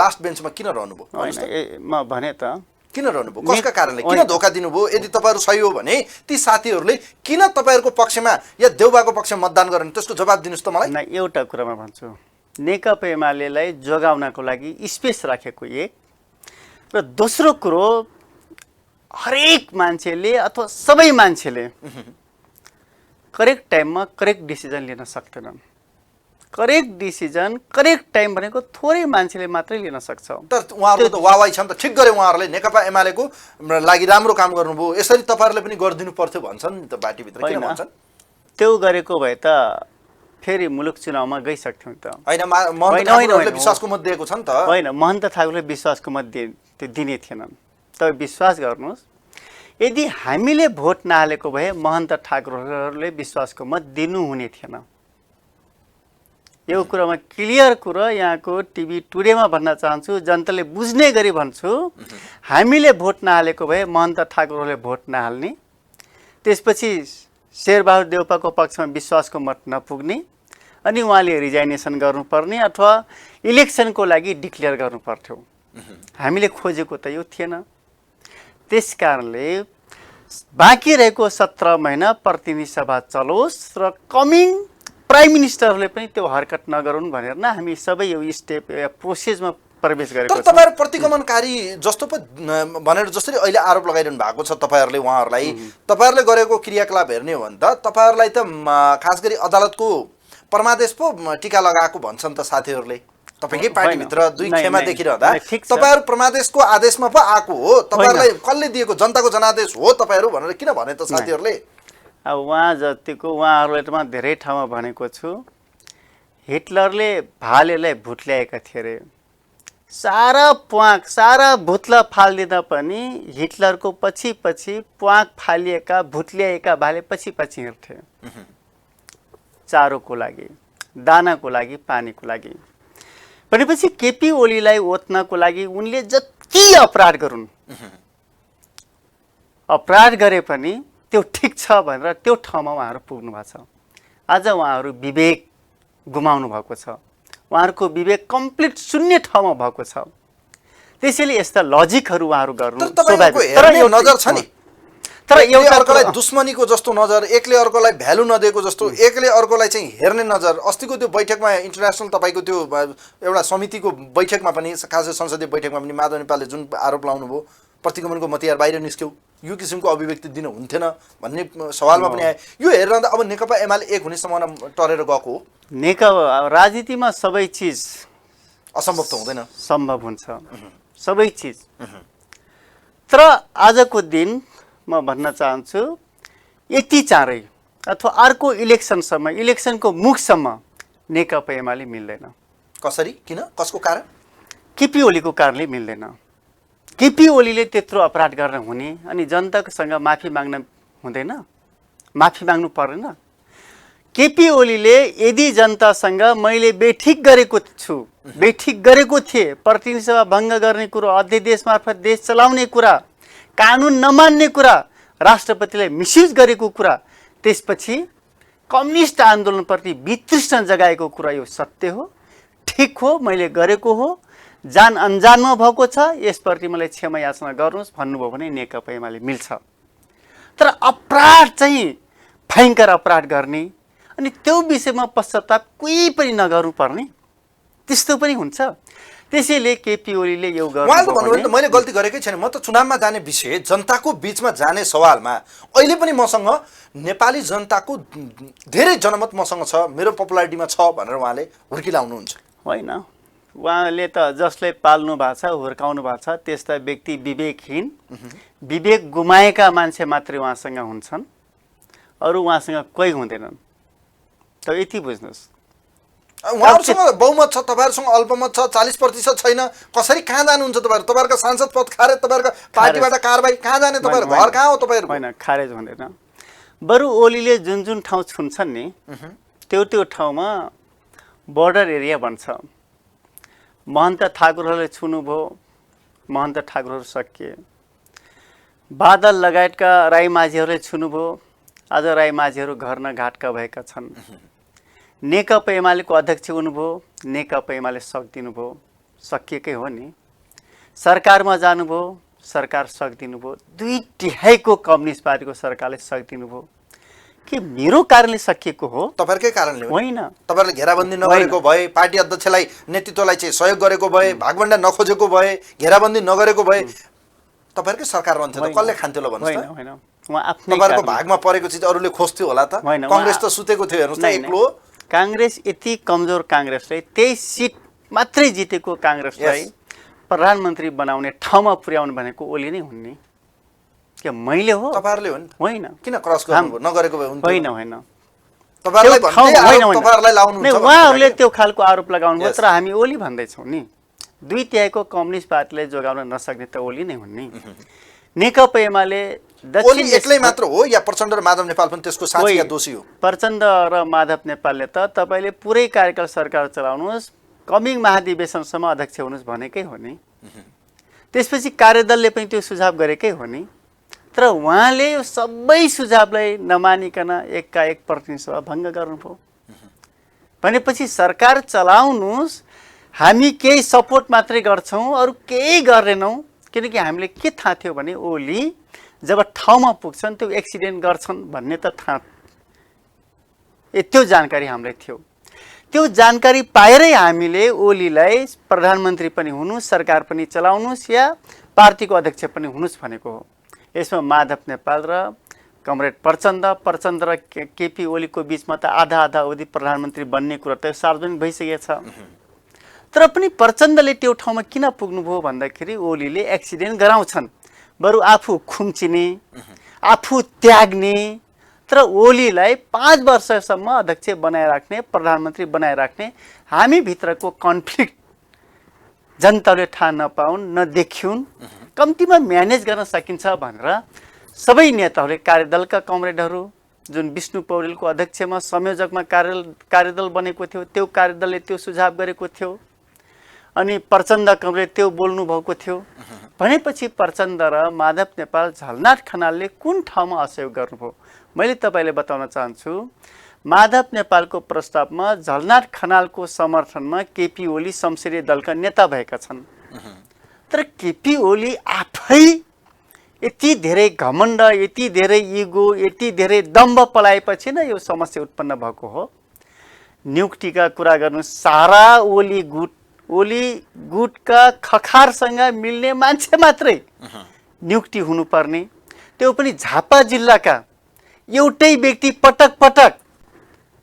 लास्ट बेन्चमा किन रहनुभयो म भने त किन रहनुभयो कसका कारणले किन धोका दिनुभयो यदि तपाईहरु सही हो भने ती साथीहरुले किन तपाईहरुको पक्षमा या देउबाको पक्षमा मतदान गरेन त्यसको जवाब दिनुस् त मलाई एउटा कुरामा भन्छु नेकपा एमालेलाई जोगाउनको लागि स्पेस राखेको एक र दोस्रो कुरो हरेक मान्छेले अथवा सबै मान्छेले करेक्ट टाइममा करेक्ट डिसिजन लिन सक्दैनन् करेक्ट डिसिजन करेक्ट टाइम भनेको थोरै मान्छेले मात्रै लिन सक्छ तर उहाँहरुले त वाहवाही छन् त ठिक गरे उहाँहरुले नेकपा एमालेको लागि राम्रो काम गर्नुभयो यसरी तपाईहरुले पनि गरिदिनु पर्थ्यो भन्छन् नि त बाटी भित्र किन भन्छन् त्यो गरेको भए त फेरि मुलुक चुनावमा गइसक्थ्यौं त हैन महन्त ठाकुरले विश्वासको मत दिएको छ नि त हैन महन्त ठाकुरले विश्वासको मत दिने थिएनन् तपाईं विश्वास गर्नुस् यदि हामीले भोट नहालेको भए महन्त ठाकुरहरूले विश्वासको मत दिनु हुने थिएन यो कुरामा क्लियर कुरा यहाँको टिभी टुडेमा भन्न चाहन्छु जनताले बुझ्ने गरी भन्छु हामीले भोट नहालेको भए महन्त ठाकुरहरूले भोट नहाल्ने त्यसपछि शेरबहादुर देउपाको पक्षमा विश्वासको मत नपुग्ने अनि उहाँले रिजाइनेसन गर्नुपर्ने अथवा इलेक्सनको लागि डिक्लेयर गर्नुपर्थ्यो हामीले खोजेको त यो थिएन त्यसकारणले बाँकी रहेको 17 महिना प्रतिनिधि सभा चलोस् र कमिङ प्राइम मिनिस्टरले पनि त्यो हरकत नगरून् भनेर न हामी सबै यो स्टेप या प्रोसेसमा प्रवेश गरेको छ तर तपाईहरु प्रतिगमनकारी जस्तो भनेर जसरी अहिले आरोप लगाइरहनु भएको छ तपाईहरुले उहाँहरुलाई तपाईहरुले गरेको क्रियाकलाप हेर्ने हो भने त तपाईहरुलाई त खास गरी अदालतको परमादेश पो टीका लगाएको भन्छन् त साथीहरुले तपाईकै पार्टी भित्र दुई खेमा देखिरहँदा तपाईहरु परमादेशको आदेशमा पो आको हो तपाईहरुलाई कसले दिएको जनताको जनादेश हो तपाईहरु भनेर किन भने त साथीहरुले अब उहाँ जतिको उहाँहरुले त म धेरै ठाउँमा भनेको छु हिटलरले भालेलाई भुत्ल्याएका थिए रे सारा भुत्ला फाल्दिँदा पनि हिटलरको पछि प्वाक फालिएका भुत्ल्याएका भाले पछि हिँड्थे चारोको लागि दानाको लागि पानीको लागि भनेपछि केपी ओलीलाई ओत्नको लागि उनले जति अपराध गरून् अपराध गरे पनि त्यो ठिक छ भनेर त्यो ठाउँमा उहाँहरू पुग्नु भएको छ आज उहाँहरू विवेक गुमाउनु भएको छ उहाँहरूको विवेक कम्प्लिट शून्य ठाउँमा भएको छ त्यसैले यस्ता लजिकहरू उहाँहरू गर्नु स्वाभाविक तर यो नजर छ नि तर एउटा अर्कोलाई दुश्मनीको जस्तो नजर एकले अर्कोलाई भ्यालु नदिएको जस्तो एकले अर्कोलाई चाहिँ हेर्ने नजर अस्तिको त्यो बैठकमा इन्टरनेसनल तपाईको त्यो एउटा समितिको बैठकमा पनि खासै संसदीय बैठकमा पनि माधव नेपालले जुन आरोप लाउनु भयो प्रतिगमनको मतियार बाहिर निस्क्यौ यो किसिमको अभिव्यक्ति दिन हुन्थेन भन्ने सवालमा पनि आए। यो हेरेर अब नेकपा एमाले एक हुने सम्भावना टरेर गएको हो। नेकपा राजनीतिमा सबै चिज असम्भव त हुँदैन, सम्भव हुन्छ, सबै चिज। तर आजको दिन म भन्न चाहन्छु यति चाँडै अथवा अर्को इलेक्सनसम्म, इलेक्सनको मुखसम्म नेकपा एमाले मिल्दैन। कसरी, किन, कसको कारण? केपी ओलीको कारणले मिल्दैन। केपी ओलीले त्यत्रो अपराध गर्न हुने अनि जनतासँग माफी माग्न हुँदैन, माफी माग्नु पर्दैन। केपी ओलीले यदि जनतासँग मैले बेठिक गरेको छु, बेठिक गरेको थिएँ, प्रतिनिधि सभा भङ्ग गर्ने कुरो, अध्यादेश मार्फत देश चलाउने कुरा, कानुन नमान्ने कुरा, राष्ट्रपतिलाई मिसयुज गरेको कुरा, त्यसपछि कम्युनिस्ट आन्दोलनप्रति वितृष्णा जगाएको कुरा यो सत्य हो, ठिक हो, मैले गरेको हो, जान अनजानमा भएको छ, यसप्रति मलाई क्षमा याचना गर्नुहोस् भन्नुभयो भने नेकपा एमाले मिल्छ। तर अपराध चाहिँ भयङ्कर अपराध गर्ने अनि त्यो विषयमा पश्चाताप कोही पनि नगर्नुपर्ने, त्यस्तो पनि हुन्छ। त्यसैले केपी ओलीले यो उहाँले त भन्नुभयो नि त मैले गल्ती गरेकै छैन, म त चुनावमा जाने विषय, जनताको बिचमा जाने सवालमा अहिले पनि मसँग नेपाली जनताको धेरै जनमत मसँग छ, मेरो पपुलारिटीमा छ भनेर उहाँले हुर्किलाउनुहुन्छ। होइन, उहाँले त जसले पाल्नु भएको छ, हुर्काउनु भएको छ, त्यस्ता व्यक्ति विवेकहीन, विवेक गुमाएका मान्छे मात्रै उहाँसँग हुन्छन्, अरू उहाँसँग कोही हुँदैनन्। त यति बुझ्नुहोस्। उहाँहरूसँग बहुमत छ, तपाईँहरूसँग अल्पमत छ, 40% छैन, कसरी कहाँ जानुहुन्छ तपाईँहरू? तपाईँहरूको सांसद पद खारेज, तपाईँहरूको पार्टीबाट कारबाही कहाँ जाने, तपाईँहरू घर कहाँ हो तपाईँहरू? होइन, खारेज हुँदैन। बरु ओलीले जुन जुन ठाउँ छुन्छन् नि त्यो ठाउँमा बोर्डर एरिया भन्छ। महन्त ठाकुरहरूले छुनुभयो, महन्त ठाकुरहरू सकिए। बादल लगायतका राई माझीहरूले छुनुभयो, आज राई माझीहरू घर न घाटका भएका छन्। नेकपा एमालेको अध्यक्ष हुनुभयो, नेकपा एमाले सकिदिनुभयो, सकिएकै हो नि। सरकारमा जानुभयो, सरकार सकिदिनुभयो, 2/3 कम्युनिस्ट पार्टीको सरकारले सकिदिनुभयो। के मेरो कारणले सकिएको हो? तपाईँहरूकै कारणले होइन। तपाईँहरूले घेराबन्दी नगरेको भए, पार्टी अध्यक्षलाई नेतृत्वलाई चाहिँ सहयोग गरेको भए, भागभण्डा नखोजेको भए, घेराबन्दी नगरेको भए तपाईँहरूकै सरकार रहन्थ्यो त, कसले खान्थ्यो ल भन्नुहोस् त? होइन, उहाँ आफ्नै तपाईँहरूको भागमा परेको चिज अरूले खोज्थ्यो होला त? कांग्रेस त सुतेको थियो, हेर्नुहोस् त एक्लो। कांग्रेस यति कमजोर कांग्रेसले 23 सिट मात्रै जितेको कांग्रेसलाई प्रधानमन्त्री बनाउने ठाउँमा पुर्याउनु भनेको ओली नै हुन् नि। के मैले हो? तपाईहरुले हो नि? होइन। किन क्रस गर्नुभयो? नगरेको भए हुन्थ्यो। होइन, होइन। तपाईहरुलाई भन्दै आरोप तपाईहरुलाई लाउनुहुन्छ। उहाँहरूले त्यो खालको आरोप लगाउनुभयो, तर हामी ओली भन्दैछौँ नि। 2/3 कम्युनिस्ट पार्टीले जोगाउन नसक्ने त ओली नै हुन् नि। नेकपा एमाले ओली एक्लै मात्र हो या प्रचण्ड र माधव नेपाल पनि त्यसको साथी या दोषी हो? प्रचण्ड र माधव नेपालले त तपाईले पुरै कार्यकाल सरकार चलाउनुहोस्, कमिङ महाधिवेशनसम्म अध्यक्ष हुनुहोस् भनेकै हो नि। त्यसपछि कार्यदलले पनि त्यो सुझाव गरेकै हो नि। तर उहाँले यो सबै सुझावलाई नमानिकन एकाएक प्रतिनिधि सभा भङ्ग गर्नुभयो भनेपछि सरकार चलाउनुहोस्, हामी केही सपोर्ट मात्रै गर्छौँ, अरू केही गर्दैनौँ। किनकि हामीले के थाहा थियो भने ओली जब ठाउँमा पुग्छन् त्यो एक्सिडेन्ट गर्छन् भन्ने त थाहा, त्यो जानकारी हामीलाई थियो। त्यो जानकारी पाएरै हामीले ओलीलाई प्रधानमन्त्री पनि हुनुहोस्, सरकार पनि चलाउनुहोस् या पार्टीको अध्यक्ष पनि हुनुहोस् भनेको हो। यसमा माधव नेपाल र कमरेड प्रचण्ड र केपी ओलीको बिचमा त आधा आधा अवधि प्रधानमन्त्री बन्ने कुरा त सार्वजनिक भइसकेको छ। तर पनि प्रचण्डले त्यो ठाउँमा किन पुग्नुभयो भन्दाखेरि ओलीले एक्सिडेन्ट गराउँछन्, बरु आफू खुम्चिने, आफू त्याग्ने। तर ओलीलाई 5 वर्षसम्म अध्यक्ष बनाइराख्ने, प्रधानमन्त्री बनाइराख्ने, हामी भित्रको कन्फ्लिक्ट जनताले थाहा नपाउन्, नदेखिउन्, कम्तीमा म्यानेज गर्न सकिन्छ भनेर सबै नेताहरूले, कार्यदलका कमरेडहरू जुन विष्णु पौडेलको अध्यक्षमा संयोजकमा कार्यदल बनेको थियो, त्यो कार्यदलले त्यो सुझाव गरेको थियो अनि प्रचण्ड कमरेड त्यो बोल्नु भएको थियो भनेपछि प्रचण्ड र माधव नेपाल, झलनाथ खनालले कुन ठाउँमा असहयोग गर्नुभयो? मैले तपाईलाई बताउन चाहन्छु, माधव नेपालको प्रस्तावमा झलनाथ खनालको समर्थनमा केपी ओली संसदीय दलका नेता भएका छन्। तर केपी ओली आफै यति धेरै घमण्ड, यति धेरै इगो, यति धेरै दम्भ पलाएपछि न यो समस्या उत्पन्न भएको हो। नियुक्तिका कुरा गर्नु, सारा ओली गुटका खखारसँग मिल्ने मान्छे मात्रै नियुक्ति हुनुपर्ने, त्यो पनि झापा जिल्लाका एउटै व्यक्ति पटक पटक।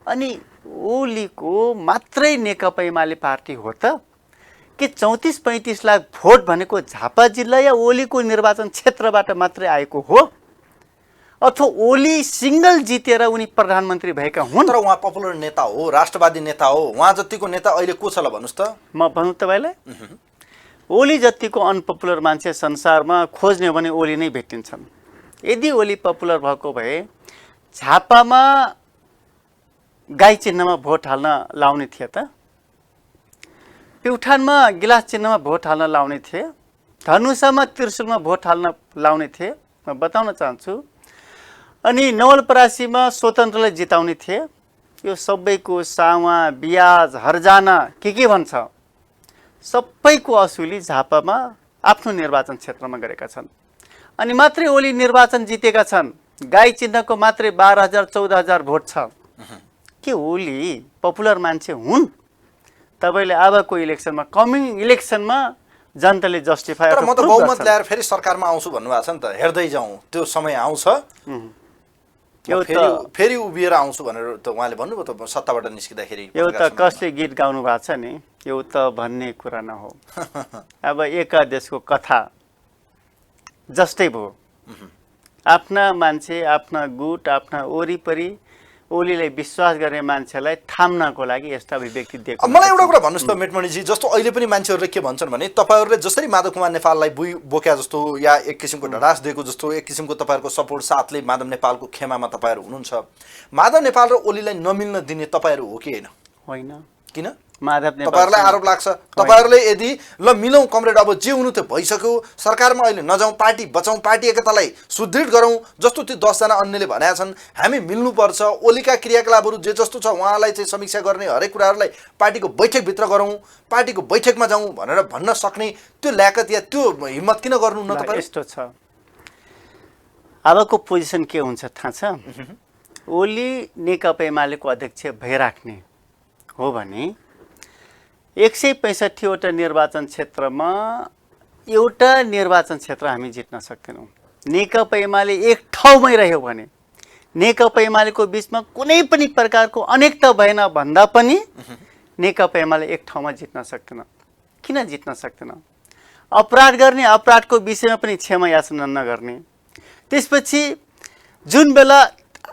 अनि ओलीको मात्रै नेकपा एमाले पार्टी हो त कि 34-35 लाख भोट भनेको झापा जिल्ला या ओलीको निर्वाचन क्षेत्रबाट मात्रै आएको हो, अथवा ओली सिङ्गल जितेर उनी प्रधानमन्त्री भएका हुन्? तर उहाँ पपुलर नेता हो, राष्ट्रवादी नेता हो, उहाँ जतिको नेता अहिले को छ ल भन्नुहोस् त? म भन्नु तपाईँलाई, ओली जतिको अनपपुलर मान्छे संसारमा खोज्ने हो भने ओली नै भेटिन्छन्। यदि ओली पपुलर भएको भए झापामा गाई चिन्हमा भोट हाल्न लाउने थिए त, प्युठानमा गिलास चिन्हमा भोट हाल्न लाउने थिए, धनुषामा त्रिशुलमा भोट हाल्न लाउने थिए, म बताउन चाहन्छु। अनि नवलपरासीमा स्वतन्त्रलाई जिताउने थिए। यो सबैको सावा ब्याज हर्जाना के भन्छ सबैको असुली झापामा आफ्नो निर्वाचन क्षेत्रमा गरेका छन्। अनि मात्रै ओली निर्वाचन जितेका छन्। गाई चिन्हको मात्रै 12,000-14,000 भोट छ। के ओली पपुलर मान्छे हुन्? तपाईँले अबको इलेक्सनमा, कमिङ इलेक्सनमा जनताले जस्टिफाई तर म त बहुमत ल्याएर फेरि सरकारमा आउँछु भन्नुभएको छ नि त। हेर्दै जाउँ, त्यो समय आउँछ, फेरि उभिएर आउँछु भनेर त उहाँले भन्नुभयो त सत्ताबाट निस्किँदाखेरि। एउटा कसले गीत गाउनु भएको छ नि, यो त भन्ने कुरा न हो। अब एकादेशको कथा जस्तै भयो। आफ्ना मान्छे, आफ्ना गुट, आफ्ना वरिपरि ओलीलाई विश्वास गर्ने मान्छेलाई थाम्नको लागि यस्ता अभिव्यक्ति दिएको। मलाई एउटा कुरा भन्नुहोस् त मेटमणिजी, जस्तो अहिले पनि मान्छेहरूले के भन्छन् भने तपाईँहरूले जसरी माधव कुमार नेपाललाई बोक्या जस्तो या एक किसिमको ढडास दिएको जस्तो, एक किसिमको तपाईँहरूको सपोर्ट साथले माधव नेपालको खेमामा तपाईँहरू हुनुहुन्छ, माधव नेपाल र ओलीलाई नमिल्न दिने तपाईँहरू हो कि होइन? होइन। किन? माधव नेपाल तपाईँहरूलाई आरोप लाग्छ तपाईँहरूले यदि ल मिलौँ कमरेड, अब जे हुनु त्यो भइसक्यो, सरकारमा अहिले नजाउँ, पार्टी बचाउँ, पार्टी एकतालाई सुदृढ गरौँ, जस्तो त्यो 10 जना अन्यले भनेका छन्, हामी मिल्नुपर्छ, ओलीका क्रियाकलापहरू जे जस्तो छ उहाँलाई चाहिँ समीक्षा गर्ने, हरेक कुराहरूलाई पार्टीको बैठकभित्र गरौँ, पार्टीको बैठकमा जाउँ भनेर भन्न सक्ने त्यो ल्याकत या त्यो हिम्मत किन गर्नु न तपाईँ? यस्तो छ, अबको पोजिसन के हुन्छ थाहा छ? ओली नेकपा एमालेको अध्यक्ष भइराख्ने हो भने 165वटा निर्वाचन क्षेत्रमा एउटा निर्वाचन क्षेत्र हामी जित्न सक्दैनौँ। नेकपा एमाले एक ठाउँमै रह्यो भने, नेकपा एमालेको बिचमा कुनै पनि प्रकारको अनेकता भएन भन्दा पनि नेकपा एमाले एक ठाउँमा जित्न सक्दैन। किन जित्न सक्दैन? अपराध गर्ने, अपराधको विषयमा पनि क्षमा याचना नगर्ने। त्यसपछि जुन बेला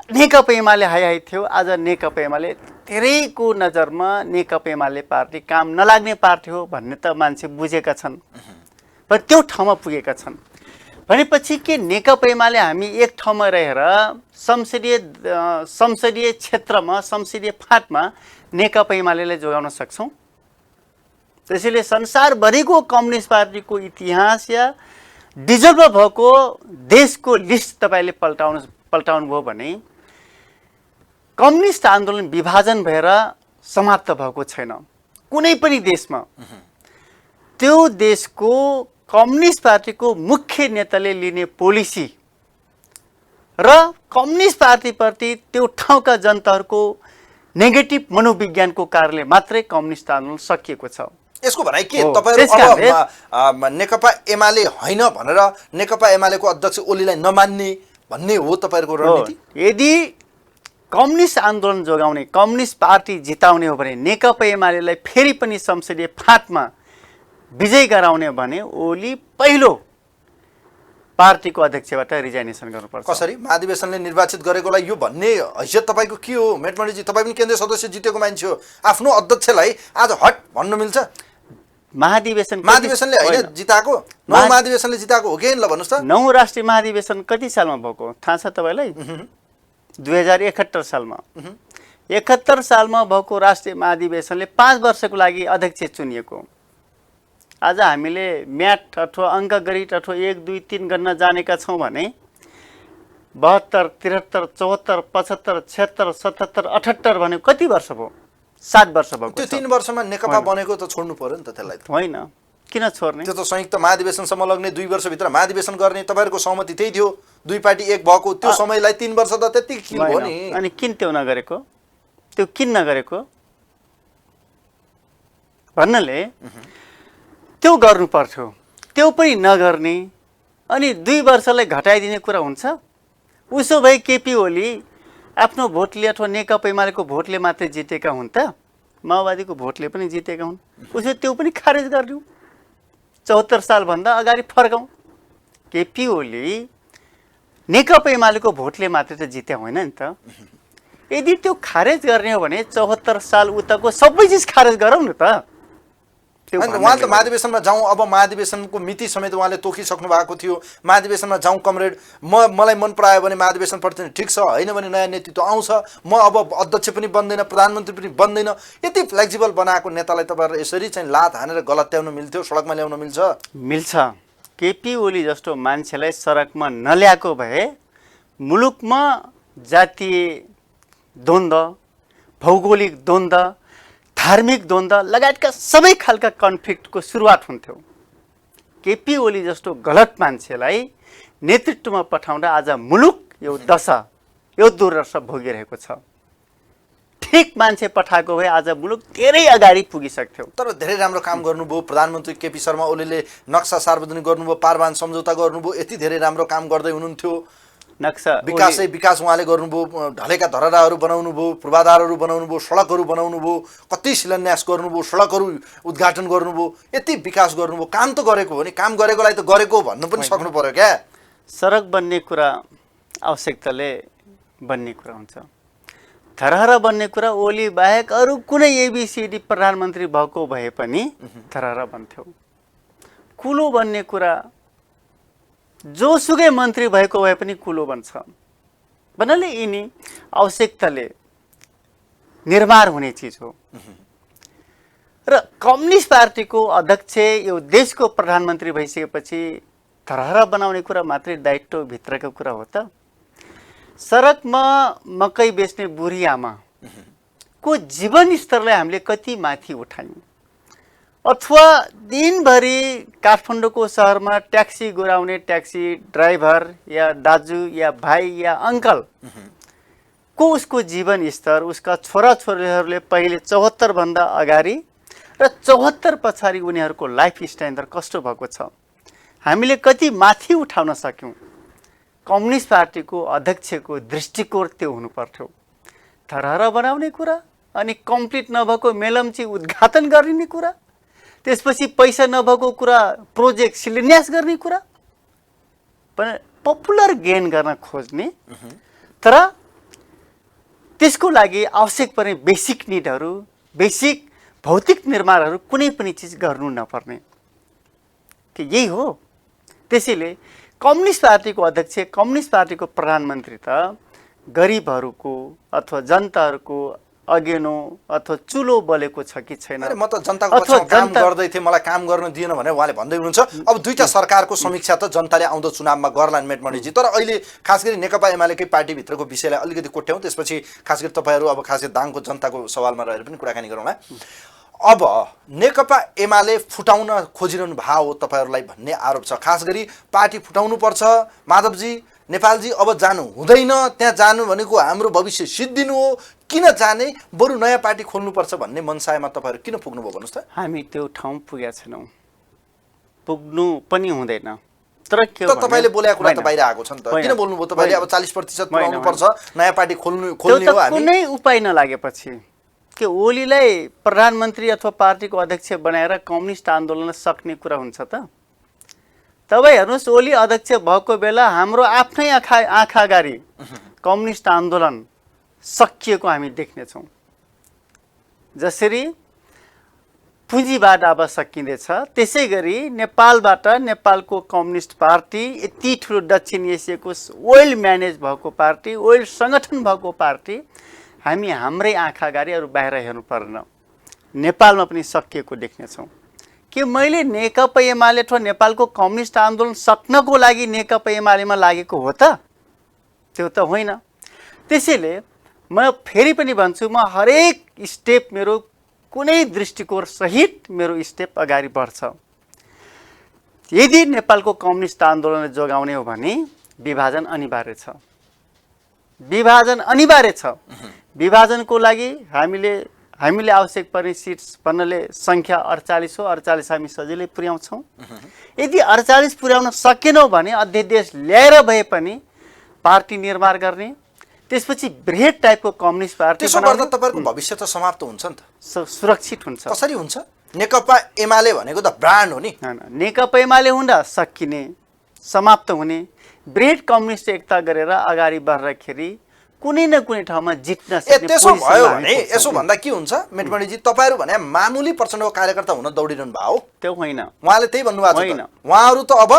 नेकपा एमाले हाई थियो, आज नेकपा एमाले धेरैको नजरमा नेकपा एमाले पार्टी काम नलाग्ने पार्टी हो भन्ने त मान्छे बुझेका छन्, तर त्यो ठाउँमा पुगेका छन् भनेपछि के नेकपा एमाले हामी एक ठाउँमा रहेर संसदीय क्षेत्रमा, संसदीय फाँटमा नेकपा एमालेलाई जोगाउन सक्छौँ? त्यसैले संसारभरिको कम्युनिस्ट पार्टीको इतिहास या डिजल्भ भएको देशको लिस्ट तपाईँले पल्टाउनु भयो भने कम्युनिस्ट आन्दोलन विभाजन भएर समाप्त भएको छैन कुनै पनि देशमा। त्यो देशको कम्युनिस्ट पार्टीको मुख्य नेताले लिने पोलिसी र कम्युनिस्ट पार्टीप्रति त्यो ठाउँका जनताहरूको नेगेटिभ मनोविज्ञानको कारणले मात्रै कम्युनिस्ट आन्दोलन सकिएको छ। यसको भनाइ के? तपाईँहरू अब नेकपा एमाले होइन भनेर नेकपा एमालेको अध्यक्ष ओलीलाई नमान्ने भन्ने हो तपाईँहरूको रणनीति? यदि कम्युनिस्ट आन्दोलन जोगाउने, कम्युनिस्ट पार्टी जिताउने हो भने, नेकपा एमालेलाई फेरि पनि संसदीय फाँटमा विजय गराउने भने ओली पहिलो पार्टीको अध्यक्षबाट रिजाइनेसन गर्नुपर्छ। कसरी? महाधिवेशनले निर्वाचित गरेकोलाई यो भन्ने हैसियत तपाईँको के हो मेटमणिजी? तपाईँ पनि केन्द्रीय सदस्य जितेको मान्छे हो, आफ्नो अध्यक्षलाई आज हट भन्नु मिल्छ? महाधिवेशनले होइन जिताएको, 9 महाधिवेशनले जिताएको हो कि ल भन्नुहोस् त? 9 राष्ट्रिय महाधिवेशन कति सालमा भएको थाहा छ तपाईँलाई? 2071 सालमा। 71 सालमा भएको राष्ट्रिय महाधिवेशनले 5 वर्षको लागि अध्यक्ष चुनिएको। आज हामीले म्याथ अथवा अङ्कगणित अथवा 1, 2, 3 गर्न जानेका छौँ भने 72, 73, 74, 75, 76, 77, 78 भने कति वर्ष भयो? 7 वर्ष भएको। त्यो 3 वर्षमा नेकपा बनेको त छोड्नु पर्यो नि त त्यसलाई। होइन, किन छोड्ने? त्यो त संयुक्त महाधिवेशनसम्म लग्ने, 2 वर्षभित्र महाधिवेशन गर्ने, तपाईँहरूको सहमति त्यही थियो, 2 पार्टी एक भएको, त्यो समयलाई 3 वर्ष त त्यति किन हो नि? अनि किन त्यो नगरेको? त्यो किन नगरेको भन्नाले त्यो गर्नु पर्थ्यो, त्यो पनि नगर्ने अनि 2 वर्षलाई घटाइदिने कुरा हुन्छ? उसो भए केपी ओली आफ्नो भोटले अथवा नेकपा एमालेको भोटले मात्रै जितेका हुन् त? माओवादीको भोटले पनि जितेका हुन्। उसो त्यो पनि खारेज गरिदिउँ, 74 सालभन्दा अगाडि फर्काउँ। केपी ओली नेकपा एमालेको भोटले मात्रै त जित्या होइन नि त। यदि त्यो खारेज गर्ने हो भने 74 साल उताको सबै चिज खारेज गरौँ न त। त्यो उहाँले त महाधिवेशनमा जाउँ, अब महाधिवेशनको मिति समेत उहाँले तोकिसक्नु भएको थियो। महाधिवेशनमा जाउँ कमरेड, मलाई मन परायो भने महाधिवेशनप्रति ठिक छ, होइन भने नयाँ नेतृत्व आउँछ, म अब अध्यक्ष पनि बन्दैन, प्रधानमन्त्री पनि बन्दैन। यति फ्लेक्सिबल बनाएको नेतालाई तपाईँहरू यसरी चाहिँ लात हानेर गलत्याउन मिल्थ्यो, सडकमा ल्याउन मिल्छ? मिल्छ। केपी ओली जस्तो मान्छेलाई सडकमा नल्याएको भए मुलुकमा जातीय द्वन्द्व, भौगोलिक द्वन्द्व, धार्मिक द्वन्द्व लगायतका सबै खालका कन्फ्लिक्टको सुरुवात हुन्थ्यो। केपी ओली जस्तो गलत मान्छेलाई नेतृत्वमा पठाउँदा आज मुलुक यो दशा, यो दुर्दशा भोगिरहेको छ। ठिक मान्छे पठाएको भए आज मुलुक धेरै अगाडि पुगिसक्थ्यो। तर धेरै राम्रो काम गर्नुभयो प्रधानमन्त्री केपी शर्मा ओलीले। नक्सा सार्वजनिक गर्नुभयो, पारवान सम्झौता गर्नुभयो, यति धेरै राम्रो काम गर्दै हुनुहुन्थ्यो। नक्सा विकास उहाँले गर्नुभयो, ढलेका धरहराहरू बनाउनु भयो, पूर्वाधारहरू बनाउनु भयो, सडकहरू बनाउनु भयो, कति शिलान्यास गर्नुभयो, सडकहरू उद्घाटन गर्नुभयो, यति विकास गर्नुभयो। काम त गरेको हो नि, काम गरेकोलाई त गरेको भन्नु पनि सक्नु पर्यो क्या। सडक बन्ने कुरा आवश्यकताले बन्ने कुरा हुन्छ। धरहरा बन्ने कुरा ओली बाहेक अरू कुनै एबिसिडी प्रधानमन्त्री भएको भए पनि धरहरा बन्थ्यो। कुलो बन्ने कुरा जोसुकै मन्त्री भएको भए पनि कुलो बन्छ। भन्नाले यिनी आवश्यकताले निर्माण हुने चिज हो। र कम्युनिस्ट पार्टीको अध्यक्ष यो देशको प्रधानमन्त्री भइसकेपछि धरहरा बनाउने कुरा मात्रै दायित्वभित्रको कुरा हो त? सडकमा मकै बेच्ने बुढी आमाको जीवन स्तरलाई हामीले कति माथि उठायौँ? अथवा दिनभरि काठमाडौँको सहरमा ट्याक्सी गुराउने ट्याक्सी ड्राइभर या दाजु या भाइ या अङ्कल को उसको जीवन स्तर, उसका छोराछोरीहरूले पहिले 74 भन्दा अगाडि र 74 पछाडि उनीहरूको लाइफ स्ट्यान्डर्ड कस्तो भएको छ, हामीले कति माथि उठाउन सक्यौँ? कम्युनिस्ट पार्टीको अध्यक्षको दृष्टिकोण त्यो हुनु पर्थ्यो। धरहरा बनाउने कुरा, अनि कम्प्लिट नभएको मेलम्ची उद्घाटन गरिने कुरा, त्यसपछि पैसा नभएको कुरा प्रोजेक्ट शिलान्यास गर्ने कुरा, पपुलर गेन गर्न खोज्ने, तर त्यसको लागि आवश्यक पर्ने बेसिक निडहरू, बेसिक भौतिक निर्माणहरू कुनै पनि चिज गर्नु नपर्ने, कि यही हो। त्यसैले कम्युनिस्ट पार्टीको अध्यक्ष, कम्युनिस्ट पार्टीको प्रधानमन्त्री त गरिबहरूको अथवा जनताहरूको अगेनो अथवा चुलो बलेको छ कि छैन? म त जनताको पक्षमा काम गर्दै थिएँ, मलाई काम गर्न दिएन भने उहाँले भन्दै हुनुहुन्छ। अब दुईटा सरकारको समीक्षा त जनताले आउँदो चुनावमा गर्लान् मेटमणिजी। तर अहिले खास गरी नेकपा एमालेकै पार्टीभित्रको विषयलाई अलिकति कोट्याउँ, त्यसपछि खास गरी तपाईँहरू अब खास गरी दाङको जनताको सवालमा रहेर पनि कुराकानी गरौँला। अब नेकपा एमाले फुटाउन खोजिरहनु भएको हो तपाईँहरूलाई भन्ने आरोप छ। खास गरी पार्टी फुटाउनु पर्छ, माधवजी नेपालजी अब जानु हुँदैन, त्यहाँ जानु भनेको हाम्रो भविष्य सिद्धिनु हो, किन जाने, बरु नयाँ पार्टी खोल्नुपर्छ भन्ने मनसायमा तपाईँहरू किन पुग्नुभयो भन्नुहोस् त? हामी त्यो ठाउँ पुगेका छैनौँ, पुग्नु पनि हुँदैन। तर के तपाईँले बोलेको कुरा त बाहिर आएको छ नि त, किन बोल्नुभयो तपाईँले? अब 40% पुर्याउनु पर्छ, नयाँ पार्टी खोल्ने हो हामी। कुनै उपाय नलागेपछि के ओलीलाई प्रधानमन्त्री अथवा पार्टीको अध्यक्ष बनाएर कम्युनिस्ट आन्दोलन सक्ने कुरा हुन्छ त? तपाईँ हेर्नुहोस्, ओली अध्यक्ष भएको बेला हाम्रो आफ्नै आँखा अगाडि कम्युनिस्ट आन्दोलन सकिएको हामी देख्नेछौँ। जसरी पुँजीबाट अब सकिँदैछ, त्यसै गरी नेपालबाट नेपालको कम्युनिस्ट पार्टी यति ठुलो दक्षिण एसियाको वेल म्यानेज भएको पार्टी, वेल सङ्गठन भएको पार्टी हामी हाम्रै आँखा अगाडि अरू बाहिर हेर्नु पर्दैन, नेपालमा पनि सकिएको देख्नेछौँ। कि मैले नेकपा एमाले अथवा नेपालको कम्युनिस्ट आन्दोलन सक्नको लागि नेकपा एमालेमा लागेको हो त? त्यो त होइन। त्यसैले म फेरि पनि भन्छु, म हरेक स्टेप मेरो कुनै दृष्टिकोण सहित मेरो स्टेप अगाडि बढ्छ। यदि नेपालको कम्युनिस्ट आन्दोलनलाई जोगाउने हो भने विभाजन अनिवार्य छ, विभाजन अनिवार्य छ। विभाजनको लागि हामीले हामीले आवश्यक पर्ने सिट्स भन्नाले सङ्ख्या 48 हो, 48 हामी सजिलै पुर्याउँछौँ। यदि 48 पुर्याउन सकेनौँ भने अध्यादेश ल्याएर भए पनि पार्टी निर्माण गर्ने, त्यसपछि बृहत टाइपको कम्युनिस्ट पार्टी त्यसो गर्दा तपाईँहरूको भविष्य त समाप्त हुन्छ नि त। सुरक्षित हुन्छ। कसरी हुन्छ? नेकपा एमाले भनेको त ब्रान्ड हो नि। नेकपा एमाले हुँदा सकिने, समाप्त हुने, बृहत कम्युनिस्ट एकता गरेर अगाडि बढ्दाखेरि कुनै न कुनै ठाउँमा जित्न सक्ने। त्यसो भयो भने यसो भन्दा के हुन्छ मेटमणिजी, तपाईँहरू भने मामुली प्रचण्डको कार्यकर्ता हुन दौडिरहनु भयो हो? त्यो होइन, उहाँले त्यही भन्नुभएको छ। उहाँहरू त अब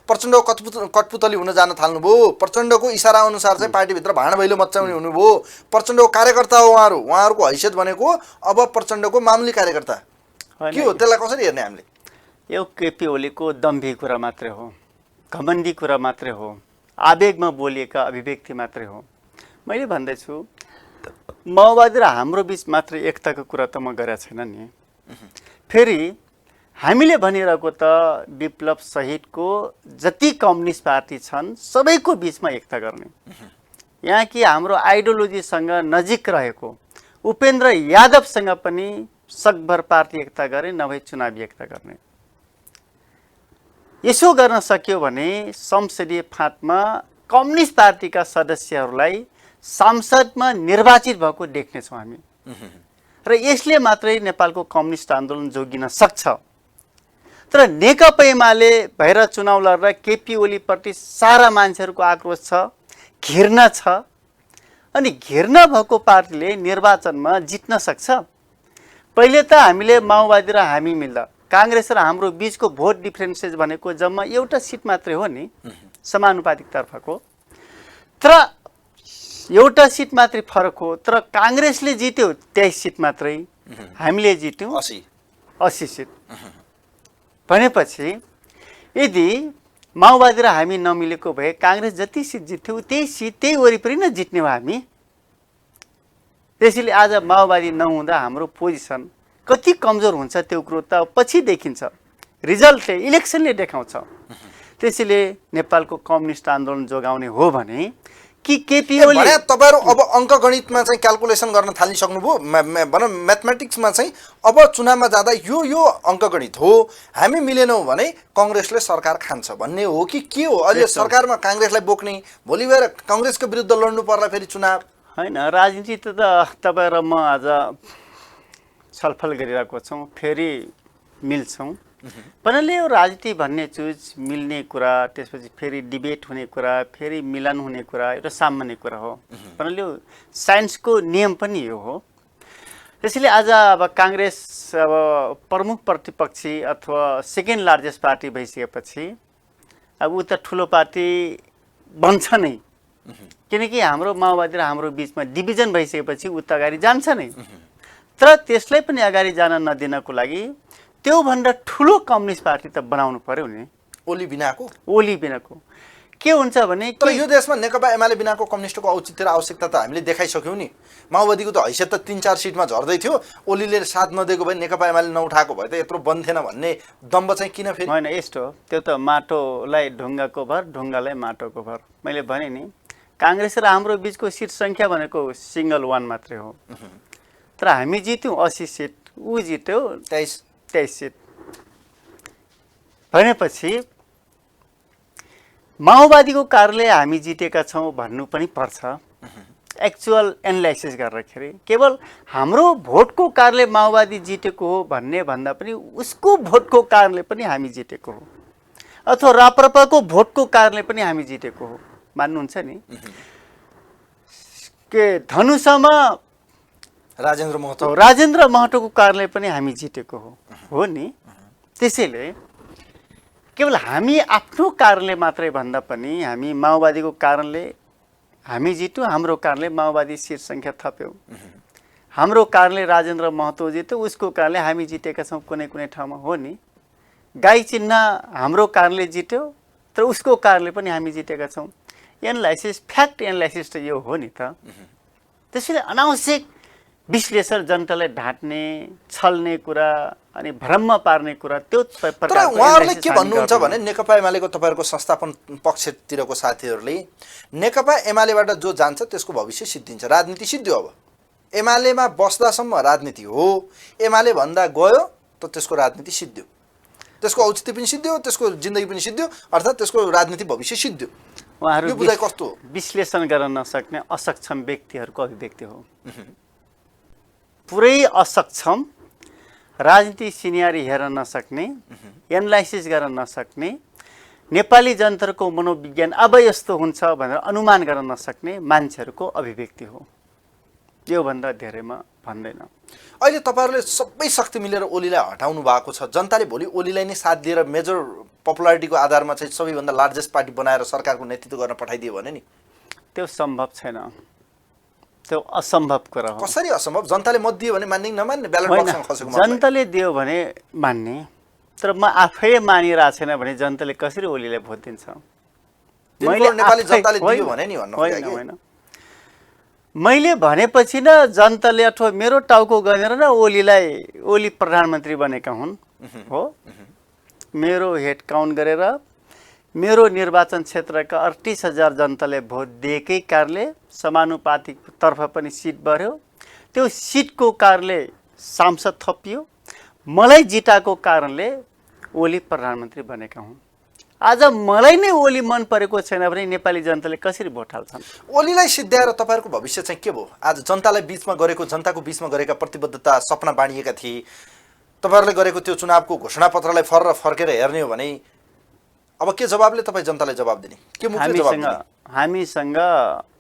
प्रचण्डको कठपुतली हुन जान थाल्नुभयो। प्रचण्डको इसारा अनुसार चाहिँ पार्टीभित्र भाँडभैलो मचाउने हुनुभयो। प्रचण्डको कार्यकर्ता हो उहाँहरू। उहाँहरूको हैसियत भनेको अब प्रचण्डको मामुली कार्यकर्ता के हो? त्यसलाई कसरी हेर्ने हामीले? यो केपी ओलीको दम्भी कुरा मात्रै हो, घमण्डी कुरा मात्रै हो, आवेगमा बोलिएका अभिव्यक्ति मात्रै हो। मैले भन्दैछु माओवादी र हाम्रो बिच मात्रै एकताको कुरा त म गरेको छैन नि। फेरि हामीले भनिरहेको त विप्लव सहितको जति कम्युनिस्ट पार्टी छन् सबैको बिचमा एकता गर्ने। यहाँ कि हाम्रो आइडियोलोजीसँग नजिक रहेको उपेन्द्र यादवसँग पनि सकभर पार्टी एकता गरे, नभए चुनावी एकता गर्ने। यसो गर्न सक्यो भने संसदीय फाँटमा कम्युनिस्ट पार्टीका सदस्यहरूलाई सांसदमा निर्वाचित भएको देख्नेछौँ हामी। र यसले मात्रै नेपालको कम्युनिस्ट आन्दोलन जोगिन सक्छ। तर नेकपा एमाले भएर चुनाव लड्दा केपी ओलीप्रति सारा मान्छेहरूको आक्रोश छ, घृणा छ, अनि घृणा भएको पार्टीले निर्वाचनमा जित्न सक्छ। पहिले त हामीले माओवादी र हामी मिल्दा काङ्ग्रेस र हाम्रो बिचको भोट डिफ्रेन्सेस भनेको जम्मा एउटा सिट मात्रै हो नि, समानुपातिक तर्फको। तर एउटा सिट मात्रै फरक हो। तर काङ्ग्रेसले जित्यो 23 सिट मात्रै, हामीले जित्यौँ 80 सिट। भनेपछि यदि माओवादी र हामी नमिलेको भए काङ्ग्रेस जति सिट जित्थ्यो त्यही सिट त्यही वरिपरि नै जित्ने हो हामी। त्यसैले आज माओवादी नहुँदा हाम्रो पोजिसन कति कमजोर हुन्छ त्यो कुरो त पछि देखिन्छ, रिजल्टले इलेक्सनले देखाउँछ। त्यसैले नेपालको कम्युनिस्ट आन्दोलन जोगाउने हो भने कि केपी ओली तपाईँहरू अब अङ्कगणितमा चाहिँ क्यालकुलेसन गर्न थालिसक्नुभयो, भनौँ म्याथमेटिक्समा चाहिँ अब चुनावमा जाँदा यो अङ्कगणित हो, हामी मिलेनौँ भने कङ्ग्रेसले सरकार खान्छ भन्ने हो कि के हो? अहिले सरकारमा काङ्ग्रेसलाई बोक्ने, भोलि गएर कङ्ग्रेसको विरुद्ध लड्नु पर्ला फेरि चुनाव? होइन, राजनीति त तपाईँ र म आज छलफल गरिरहेको छौँ, फेरि मिल्छौँ भन्नाले यो राजनीति भन्ने चिज मिल्ने कुरा, त्यसपछि फेरि डिबेट हुने कुरा, फेरि मिलन हुने कुरा एउटा सामान्य कुरा हो। भन्नाले यो साइन्सको नियम पनि यो हो। त्यसैले आज अब काङ्ग्रेस अब प्रमुख प्रतिपक्षी अथवा सेकेन्ड लार्जेस्ट पार्टी भइसकेपछि अब ऊ त ठुलो पार्टी बन्छ नै, किनकि हाम्रो माओवादी र हाम्रो बिचमा डिभिजन भइसकेपछि ऊ त अगाडि जान्छ नै। तर त्यसलाई पनि अगाडि जान नदिनको लागि त्योभन्दा ठुलो कम्युनिस्ट पार्टी त बनाउनु पर्यो नि। ओली बिनाको के हुन्छ भने तर यो देशमा नेकपा एमाले बिनाको कम्युनिस्टको औचित्य र आवश्यकता त हामीले देखाइसक्यौँ नि। माओवादीको त हैसियत त 3-4 सिटमा झर्दै थियो, ओलीले साथ नदिएको भए नेकपा एमाले नउठाएको भए त यत्रो बन्थेन भन्ने दम्ब चाहिँ किन फेरि? होइन, यस्तो त्यो त माटोलाई ढुङ्गाको भर, ढुङ्गालाई माटोको भर। मैले भने नि काङ्ग्रेस र हाम्रो बिचको सिट सङ्ख्या भनेको सिङ्गल 1 मात्रै हो। तर हामी जित्यौँ 80 सिट, ऊ जित्यो 23 सिट। भनेपछि माओवादीको कारणले हामी जितेका छौँ भन्नु पनि पर्छ। एक्चुअल एनालाइसिस गर्दाखेरि केवल हाम्रो भोटको कारणले माओवादी जितेको हो भन्ने भन्दा पनि उसको भोटको कारणले पनि हामी जितेको हो, अथवा राप्रपाको भोटको कारणले पनि हामी जितेको हो। मान्नुहुन्छ नि के धनुषामा राजेन्द्र महतोको कारणले पनि हामी जितेको हो नि। त्यसैले केवल हामी आफ्नो कारणले मात्रै भन्दा पनि हामी माओवादीको कारणले हामी जित्यौँ, हाम्रो कारणले माओवादी सिट सङ्ख्या थप्यौँ, हाम्रो कारणले राजेन्द्र महतो जित्यो, उसको कारणले हामी जितेका छौँ कुनै कुनै ठाउँमा हो नि। गाई चिन्ह हाम्रो कारणले जित्यो, तर उसको कारणले पनि हामी जितेका छौँ। एनालाइसिस, फ्याक्ट एनालाइसिस त यो हो नि त। त्यसैले अनावश्यक विश्लेषण जनतालाई ढाँट्ने, छल्ने कुरा अनि भ्रममा पार्ने कुरा त्यो तर उहाँहरूले के भन्नुहुन्छ भने नेकपा एमालेको तपाईँहरूको संस्थापन पक्षतिरको साथीहरूले नेकपा एमालेबाट जो जान्छ त्यसको भविष्य सिद्धिन्छ, राजनीति सिद्धियो। अब एमालेमा बस्दासम्म राजनीति हो, एमाले भन्दा गयो त त्यसको राजनीति सिद्धियो, त्यसको औचित्य पनि सिद्धियो, त्यसको जिन्दगी पनि सिद्धियो, अर्थात् त्यसको राजनीति भविष्य सिद्धियो। उहाँहरू यो बुझाइ कस्तो हो? विश्लेषण गर्न नसक्ने असक्षम व्यक्तिहरूको अभिव्यक्ति हो। पुरै असक्षम, राजनीति सिनियरी हेर्न नसक्ने, एनालाइसिस गर्न नसक्ने, नेपाली जनताको मनोविज्ञान अब यस्तो हुन्छ भनेर अनुमान गर्न नसक्ने मान्छेहरूको अभिव्यक्ति हो। योभन्दा धेरै म भन्दैन। अहिले तपाईँहरूले सबै शक्ति मिलेर ओलीलाई हटाउनु भएको छ, जनताले भोलि ओलीलाई नै साथ दिएर मेजर पपुलारिटीको आधारमा चाहिँ सबैभन्दा लार्जेस्ट पार्टी बनाएर सरकारको नेतृत्व गर्न पठाइदियो भने नि त्यो सम्भव छैन, त्यो असम्भव कुरा हो। कसरी असम्भव? जनताले मत दियो भने मान्ने कि नमान्ने? ब्यालेट होइन, बक्समा खसेको मतलाई जनताले दियो भने मान्ने, तर म आफै मानिरहेको छैन भने जनताले कसरी ओलीलाई भोट दिन्छ? नेपाली जनताले दियो भने नि भन्नु होइन होइन, मैले भनेपछि न जनताले अथवा मेरो टाउको गनेर न ओली प्रधानमन्त्री बनेका हुन् हो। मेरो हेड काउन्ट गरेर मेरो निर्वाचन क्षेत्रका 38,000 जनताले भोट दिएकै कारणले समानुपातिक तर्फ पनि सिट बढ्यो, त्यो सिटको कारणले सांसद थपियो, मलाई जिताएको कारणले ओली प्रधानमन्त्री बनेका हुन्। आज मलाई नै ओली मन परेको छैन भने नेपाली जनताले कसरी भोट हाल्छन्? ओलीलाई सिद्ध्याएर तपाईँहरूको भविष्य चाहिँ के भयो? आज जनतालाई बिचमा गरेको, जनताको बिचमा गरेका प्रतिबद्धता, सपना बाँडिएका थिए, तपाईँहरूले गरेको त्यो चुनावको घोषणापत्रलाई फर्केर हेर्ने हो भने अब के जवाबले तपाईँ जनतालाई जवाब दिने? के मुख्य जवाब दिने? हामीसँग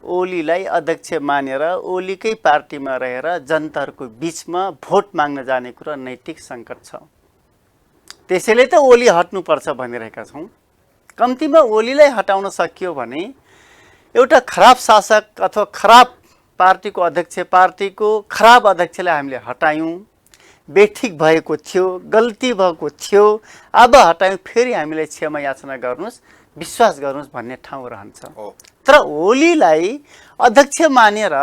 ओलीलाई अध्यक्ष मानेर ओलीकै पार्टीमा रहेर जनताहरूको बिचमा भोट माग्न जाने कुरा नैतिक सङ्कट छ। त्यसैले त ओली हट्नुपर्छ भनिरहेका छौँ। कम्तीमा ओलीलाई हटाउन सकियो भने एउटा खराब शासक अथवा खराब पार्टीको अध्यक्ष, पार्टीको खराब अध्यक्षलाई हामीले हटायौँ, बेठिक भएको थियो, गल्ती भएको थियो, अब हटायौँ, फेरि हामीलाई क्षमा याचना गर्नुहोस्, विश्वास गर्नुहोस् भन्ने ठाउँ रहन्छ। तर ओलीलाई अध्यक्ष मानेर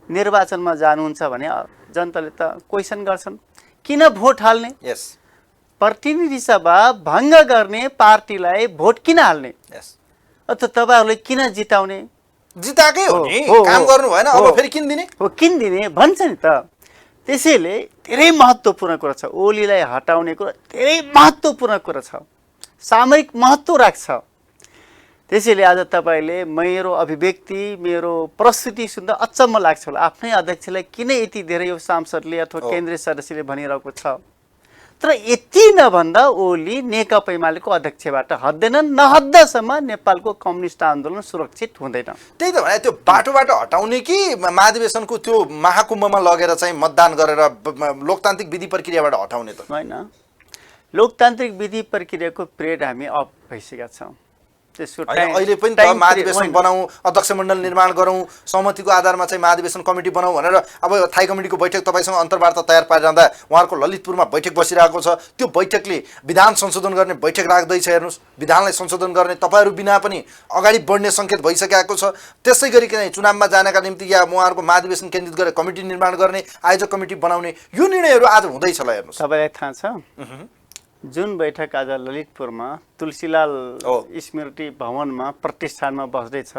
निर्वाचनमा जानुहुन्छ भने जनताले त क्वेसन गर्छन्, किन भोट हाल्ने? प्रतिनिधि सभा भङ्ग गर्ने पार्टीलाई भोट किन हाल्ने? अथवा तपाईँहरूले किन जिताउने? जिताएकै हो नि, काम गर्नु भएन, अब फेरि किन दिने? हो, किन दिने भन्छ नि त। त्यसैले धेरै महत्त्वपूर्ण कुरा छ, ओलीलाई हटाउने कुरा धेरै महत्त्वपूर्ण कुरा छ, सामयिक महत्त्व राख्छ। त्यसैले आज तपाईँले मेरो अभिव्यक्ति, मेरो प्रस्तुति सुन्दा अचम्म लाग्छ होला, आफ्नै अध्यक्षलाई किन यति धेरै यो सांसदले अथवा केन्द्रीय सदस्यले भनिरहेको छ। तर यति नभन्दा ओली नेकपा एमालेको अध्यक्षबाट हट्दैनन्, नहट्दासम्म नेपालको कम्युनिस्ट आन्दोलन सुरक्षित हुँदैन। त्यही त भने त्यो बाटोबाट हटाउने कि महाधिवेशनको त्यो महाकुम्भमा लगेर चाहिँ मतदान गरेर लोकतान्त्रिक विधि प्रक्रियाबाट हटाउने त? होइन, लोकतान्त्रिक विधि प्रक्रियाको पिरियड हामी अफ भइसकेका छौँ। अहिले पनि त महाधिवेशन बनाऊ, अध्यक्ष मण्डल निर्माण गरौँ, सहमतिको आधारमा चाहिँ महाधिवेशन कमिटी बनाऊ भनेर अब थाई कमिटीको बैठक तपाईँसँग अन्तर्वार्ता तयार पारिरहँदा उहाँहरूको ललितपुरमा बैठक बसिरहेको छ। त्यो बैठकले विधान संशोधन गर्ने बैठक राख्दैछ। हेर्नुहोस्, विधानलाई संशोधन गर्ने तपाईँहरू बिना पनि अगाडि बढ्ने सङ्केत भइसकेको छ। त्यसै गरिकन चुनावमा जानका निम्ति या उहाँहरूको महाधिवेशन केन्द्रित गरेर कमिटी निर्माण गर्ने, आयोजक कमिटी बनाउने, यो निर्णयहरू आज हुँदैछ ल। हेर्नुहोस्, तपाईँलाई थाहा छ जुन बैठक आज ललितपुरमा तुलसीलाल स्मृति भवनमा प्रतिष्ठानमा बस्दैछ,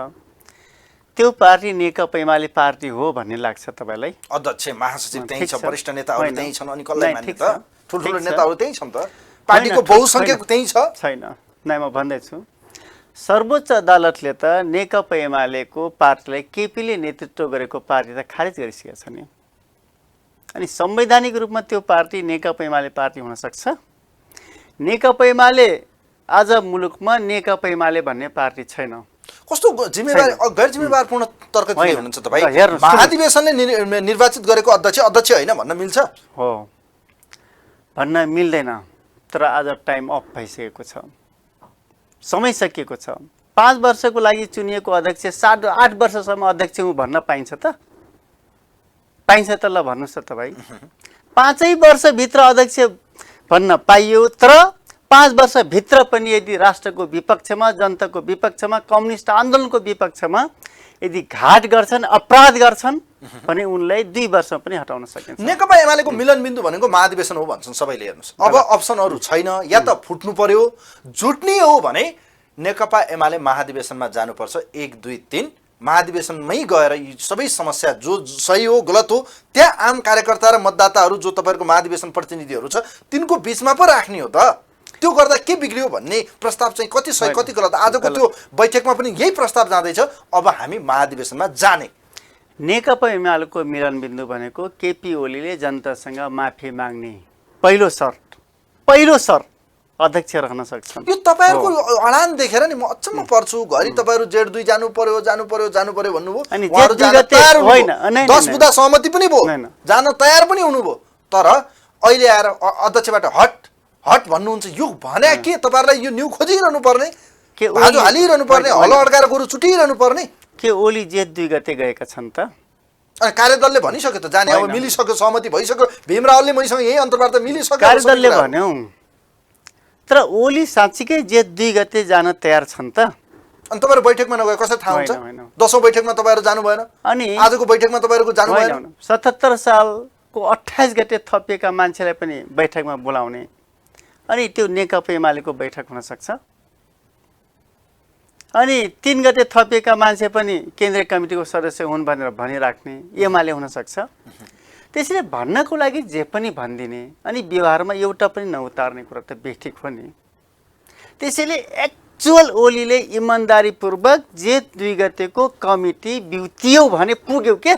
त्यो पार्टी नेकपा एमाले पार्टी हो भन्ने लाग्छ तपाईँलाई? अध्यक्ष, महासचिव त्यही छ, वरिष्ठ नेताहरू त्यही छन्, अनि कसलाई मान्ने त? ठुल्ठुलो नेताहरू त्यही छन् त, पार्टीको बहुसङ्ख्यक त्यही छ। छैन, नै म भन्दैछु, सर्वोच्च अदालतले त नेकपा एमालेको पार्टीलाई केपीले नेतृत्व गरेको पार्टी त खारेज गरिसकेको छ नि। अनि संवैधानिक रूपमा त्यो पार्टी नेकपा एमाले पार्टी हुन सक्छ? नेकपा एमाले आज मुलुकमा नेकपा एमाले भन्ने पार्टी छैन। कस्तो जिम्मेवारी, गैर जिम्मेवारपूर्ण तर्क दिए हुनुहुन्छ तपाईँ? महाधिवेशनले निर्वाचित गरेको अध्यक्ष होइन भन्न मिल्छ? हो, भन्न मिल्दैन। तर आज टाइम अफ भइसकेको छ, समय सकिएको छ। 5 वर्षको लागि चुनिएको अध्यक्ष 7-8 वर्षसम्म अध्यक्ष हुँ भन्न पाइन्छ त? पाइन्छ त? ल भन्नुहोस् त तपाईँ। 5 वर्षभित्र अध्यक्ष भन्न पाइयो, तर 5 वर्षभित्र पनि यदि राष्ट्रको विपक्षमा, जनताको विपक्षमा, कम्युनिस्ट आन्दोलनको विपक्षमा यदि घाट गर्छन्, अपराध गर्छन् भने उनलाई 2 वर्षमा पनि हटाउन सकिन्छ। नेकपा एमालेको मिलनबिन्दु भनेको महाधिवेशन हो भन्छन् सबैले। हेर्नुहोस्, अब अप्सनहरू छैन, या त फुट्नु पर्यो, जुट्ने हो भने नेकपा एमाले महाधिवेशनमा जानुपर्छ 1, 2, 3 महाधिवेशनमै गएर यी सबै समस्या जो सही हो गलत हो त्यहाँ आम कार्यकर्ता र मतदाताहरू जो तपाईँहरूको महाधिवेशन प्रतिनिधिहरू छ तिनको बिचमा पो राख्ने हो त। त्यो गर्दा के बिग्रियो भन्ने प्रस्ताव चाहिँ कति सही कति गलत आजको त्यो बैठकमा पनि यही प्रस्ताव जाँदैछ। अब हामी महाधिवेशनमा जाने। नेकपा एमालेको मिलनबिन्दु भनेको केपी ओलीले जनतासँग माफी माग्ने पहिलो शर्त अध्यक्ष रहन सक्छन्। यो तपाईँहरूको अडान देखेर नि म अचम्म पर्छु। घरि तपाईँहरू जेठ 2 जानु पर्यो भन्नुभयो। अनि उहाँहरू जेठ 2 जान गते तयार होइन, हुनुभयो। नै, 10 बुँदा सहमति पनि भयो, नै, नै। जान तयार पनि हुनुभयो। तर अहिले आएर अध्यक्षबाट हट भन्नुहुन्छ। यो भने के तपाईँहरूलाई यो न्यु खोजिरहनु पर्ने, के भाजु हालिरहनु पर्ने, हलो अड्काएर गोरु छुटिरहनु पर्ने? के ओली जेठ 2 गते गएका छन् त? अनि कार्यदलले भनिसक्यो त जाने, अब मिलिसक्यो, सहमति भइसक्यो। भीमरावले मैसँग यही अन्तर्वार्ता मिलिसक्यो। कार्यदलले भन्यो, तर ओली साँच्चीकै जेठ 2 गते जान तयार छन् त? अनि तपाईँहरू बैठकमा नगए कसरी थाहा हुन्छ? होइन। 10औं बैठकमा तपाईँहरू जानु भएन, अनि आजको बैठकमा तपाईँहरूको जानु भएन। 77 सालको 28 गते थपिएका मान्छेलाई पनि बैठकमा बोलाउने, अनि त्यो नेकपा एमालेको बैठक हुन सक्छ। अनि 3 गते थपिएका मान्छे पनि केन्द्रीय कमिटीको सदस्य हुन् भनेर भनिराख्ने एमाले हुन सक्छ। त्यसैले भन्नको लागि जे पनि भनिदिने अनि व्यवहारमा एउटा पनि नउतार्ने कुरा त बेठिक हो नि। त्यसैले एक्चुअल ओलीले इमान्दारीपूर्वक जेठ 2 गतेको कमिटी बिउतियो भने पुग्यो के।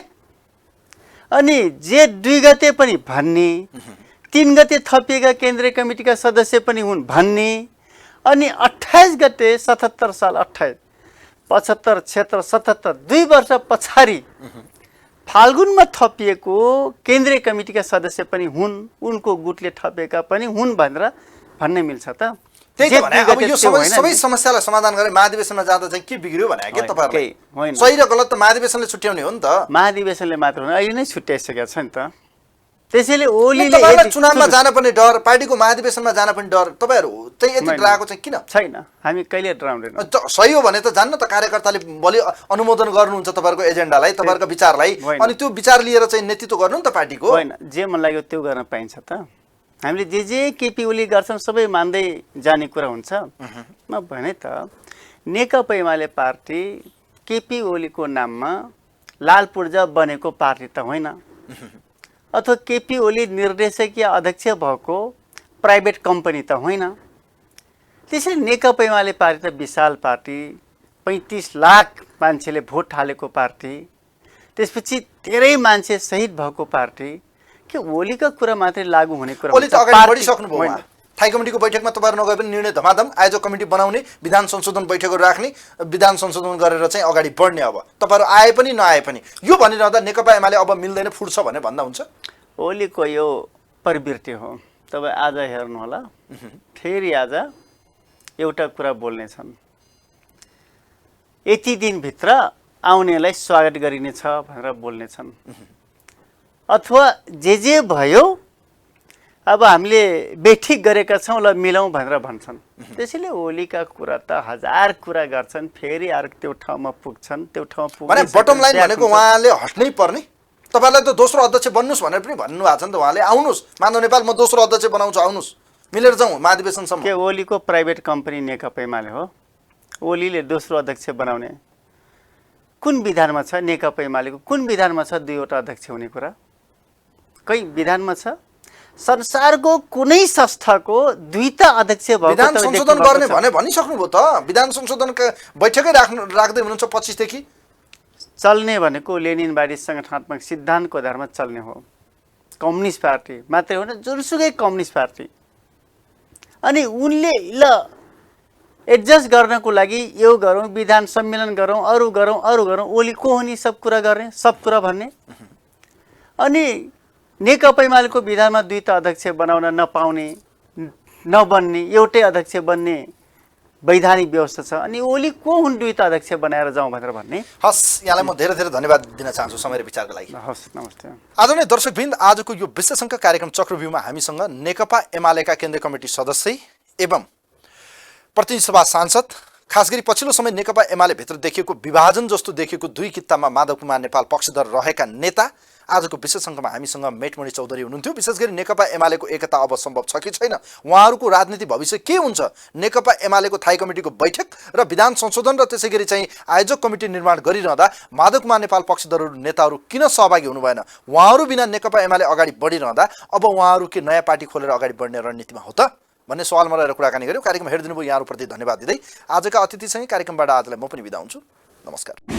अनि जेठ 2 गते पनि भन्ने, 3 गते थपिएका केन्द्रीय कमिटीका सदस्य पनि हुन् भन्ने, अनि 28 गते 77 साल 28 75 76 77 2 वर्ष पछाडि फाल्गुनमा थपिएको केन्द्रीय कमिटीका सदस्य पनि हुन्, उनको गुटले थपिएका पनि हुन् भनेर भन्ने मिल्छ त? त्यही त भने। अब यो सबै समस्यालाई समाधान गरे महाधिवेशनमा जाँदा चाहिँ के बिग्रियो भने के तपाईँहरूलाई? सही र गलत त महाधिवेशनले छुट्याउने हो नि त। महाधिवेशनले मात्र होइन, अहिले नै छुट्याइसकेको छ नि त। त्यसैले ओलीले तपाईँलाई चुनावमा जान पनि डर, पार्टीको महाधिवेशनमा जान पनि डर, तपाईँहरू चाहिँ यति डराएको चाहिँ किन? छैन, हामी कहिले डराउँदैनौँ। सही हो भने त जान्न त, कार्यकर्ताले भोलि अनुमोदन गर्नुहुन्छ तपाईँहरूको एजेन्डालाई, तपाईँहरूको विचारलाई, अनि त्यो विचार लिएर चाहिँ नेतृत्व गर्नु नि त पार्टीको। होइन, जे मन लाग्यो त्यो गर्न पाइन्छ त। हामीले जे केपी ओली गर्छन् सबै मान्दै जाने कुरा हुन्छ। म भने त नेकपा एमाले पार्टी केपी ओलीको नाममा लाल पूर्जा बनेको पार्टी त होइन, अथवा केपी ओली निर्देशक या अध्यक्ष भएको प्राइभेट कम्पनी त होइन। त्यसैले नेकपा एमाले पार्टी त विशाल पार्टी, 35 लाख मान्छेले भोट हालेको पार्टी, त्यसपछि धेरै मान्छे शहीद भएको पार्टी। के ओलीका कुरा मात्रै लागू हुने कुरा? ओली त अगाडि बढिसक्नुभयो। थाई कमिटीको बैठकमा तपाईँहरू नगए पनि निर्णय धमाधम आयोजक कमिटी बनाउने, विधान संशोधन बैठकहरू राख्ने, विधान संशोधन गरेर चाहिँ अगाडि बढ्ने। अब तपाईँहरू आए पनि नआए पनि यो भनिरहँदा नेकपा एमाले अब मिल्दैन, फुट्छ भने भन्दा हुन्छ? ओलीको यो प्रवृत्ति हो। तपाईँ आज हेर्नुहोला, फेरि आज एउटा कुरा बोल्नेछन्, यति दिनभित्र आउनेलाई स्वागत गरिनेछ भनेर बोल्नेछन्, अथवा जे भयो अब हामीले बेठिक गरेका छौँ ल मिलाउँ भनेर भन्छन्। त्यसैले ओलीका कुरा त 1000 कुरा गर्छन्, फेरि अर्को त्यो ठाउँमा पुग्छन्, त्यो ठाउँमा पुग्ने। बटम लाइन भनेको उहाँले हट्नै पर्ने। तपाईँलाई त दोस्रो अध्यक्ष बन्नुहोस् भनेर पनि भन्नुभएको छ नि त उहाँले। आउनुहोस् माधव नेपाल, म दोस्रो अध्यक्ष बनाउँछु, आउनुहोस् मिलेर जाउँ महाधिवेशनसम्म। के ओलीको प्राइभेट कम्पनी नेकपा एमाले हो? ओलीले दोस्रो अध्यक्ष बनाउने कुन विधानमा छ? नेकपा एमालेको कुन विधानमा छ 2 वटा अध्यक्ष हुने कुरा? कहीँ विधानमा छ? संसारको कुनै संस्थाको 2टा अध्यक्ष भएको विधान संशोधन गर्ने भने भनिसक्नुभयो त। विधान संशोधनका बैठकै राख्दै हुनुहुन्छ 25 देखि। चल्ने भनेको लेनिनवादी सङ्गठनात्मक सिद्धान्तको आधारमा चल्ने हो। कम्युनिस्ट पार्टी मात्रै होइन, जुनसुकै कम्युनिस्ट पार्टी। अनि उनले ल एडजस्ट गर्नको लागि यो गरौँ, विधान सम्मेलन गरौँ, अरू गरौँ, ओली को हो नि सब कुरा गर्ने, सब कुरा भन्ने? अनि नेकपा एमालेको विधानमा 2टा अध्यक्ष बनाउन नपाउने, नबन्ने, एउटै अध्यक्ष बन्ने वैधानिक व्यवस्था छ। अनि ओली को हुन् 2टा अध्यक्ष बनाएर जाउँ भनेर भन्ने? हस्, यहाँलाई म धेरै धेरै धन्यवाद दिन चाहन्छु समय र विचारको लागि। हस्, नमस्ते। आदरणीय दर्शकवृन्द, आजको यो विशेषज्ञ कार्यक्रम चक्रव्यूहमा हामीसँग नेकपा एमालेका केन्द्रीय कमिटी सदस्य एवं प्रतिनिधि सभा सांसद, खास गरी पछिल्लो समय नेकपा एमाले भित्र देखिएको विभाजन जस्तो देखिएको 2 कित्तामा माधव कुमार नेपाल पक्षधर रहेका नेता आजको विशेष अङ्कमा हामीसँग मेटमणि चौधरी हुनुहुन्थ्यो। विशेष गरी नेकपा एमालेको एकता अब सम्भव छ कि छैन, उहाँहरूको राजनीति भविष्य के हुन्छ, नेकपा एमालेको थाई कमिटीको बैठक र विधान संशोधन र त्यसै गरी चाहिँ आयोजक कमिटी निर्माण गरिरहँदा माधव कुमार नेपाल पक्षधर नेताहरू किन सहभागी हुनु भएन? उहाँहरू बिना नेकपा एमाले अगाडि बढिरहँदा अब उहाँहरू के नयाँ पार्टी खोलेर अगाडि बढ्ने रणनीतिमा हो त भन्ने सवालमा रहेर कुराकानी गऱ्यौँ। कार्यक्रम हेरिदिनु भयो यहाँहरूप्रति धन्यवाद दिँदै आजका अतिथिसँगै कार्यक्रमबाट आजलाई म पनि बिदा हुन्छु। नमस्कार।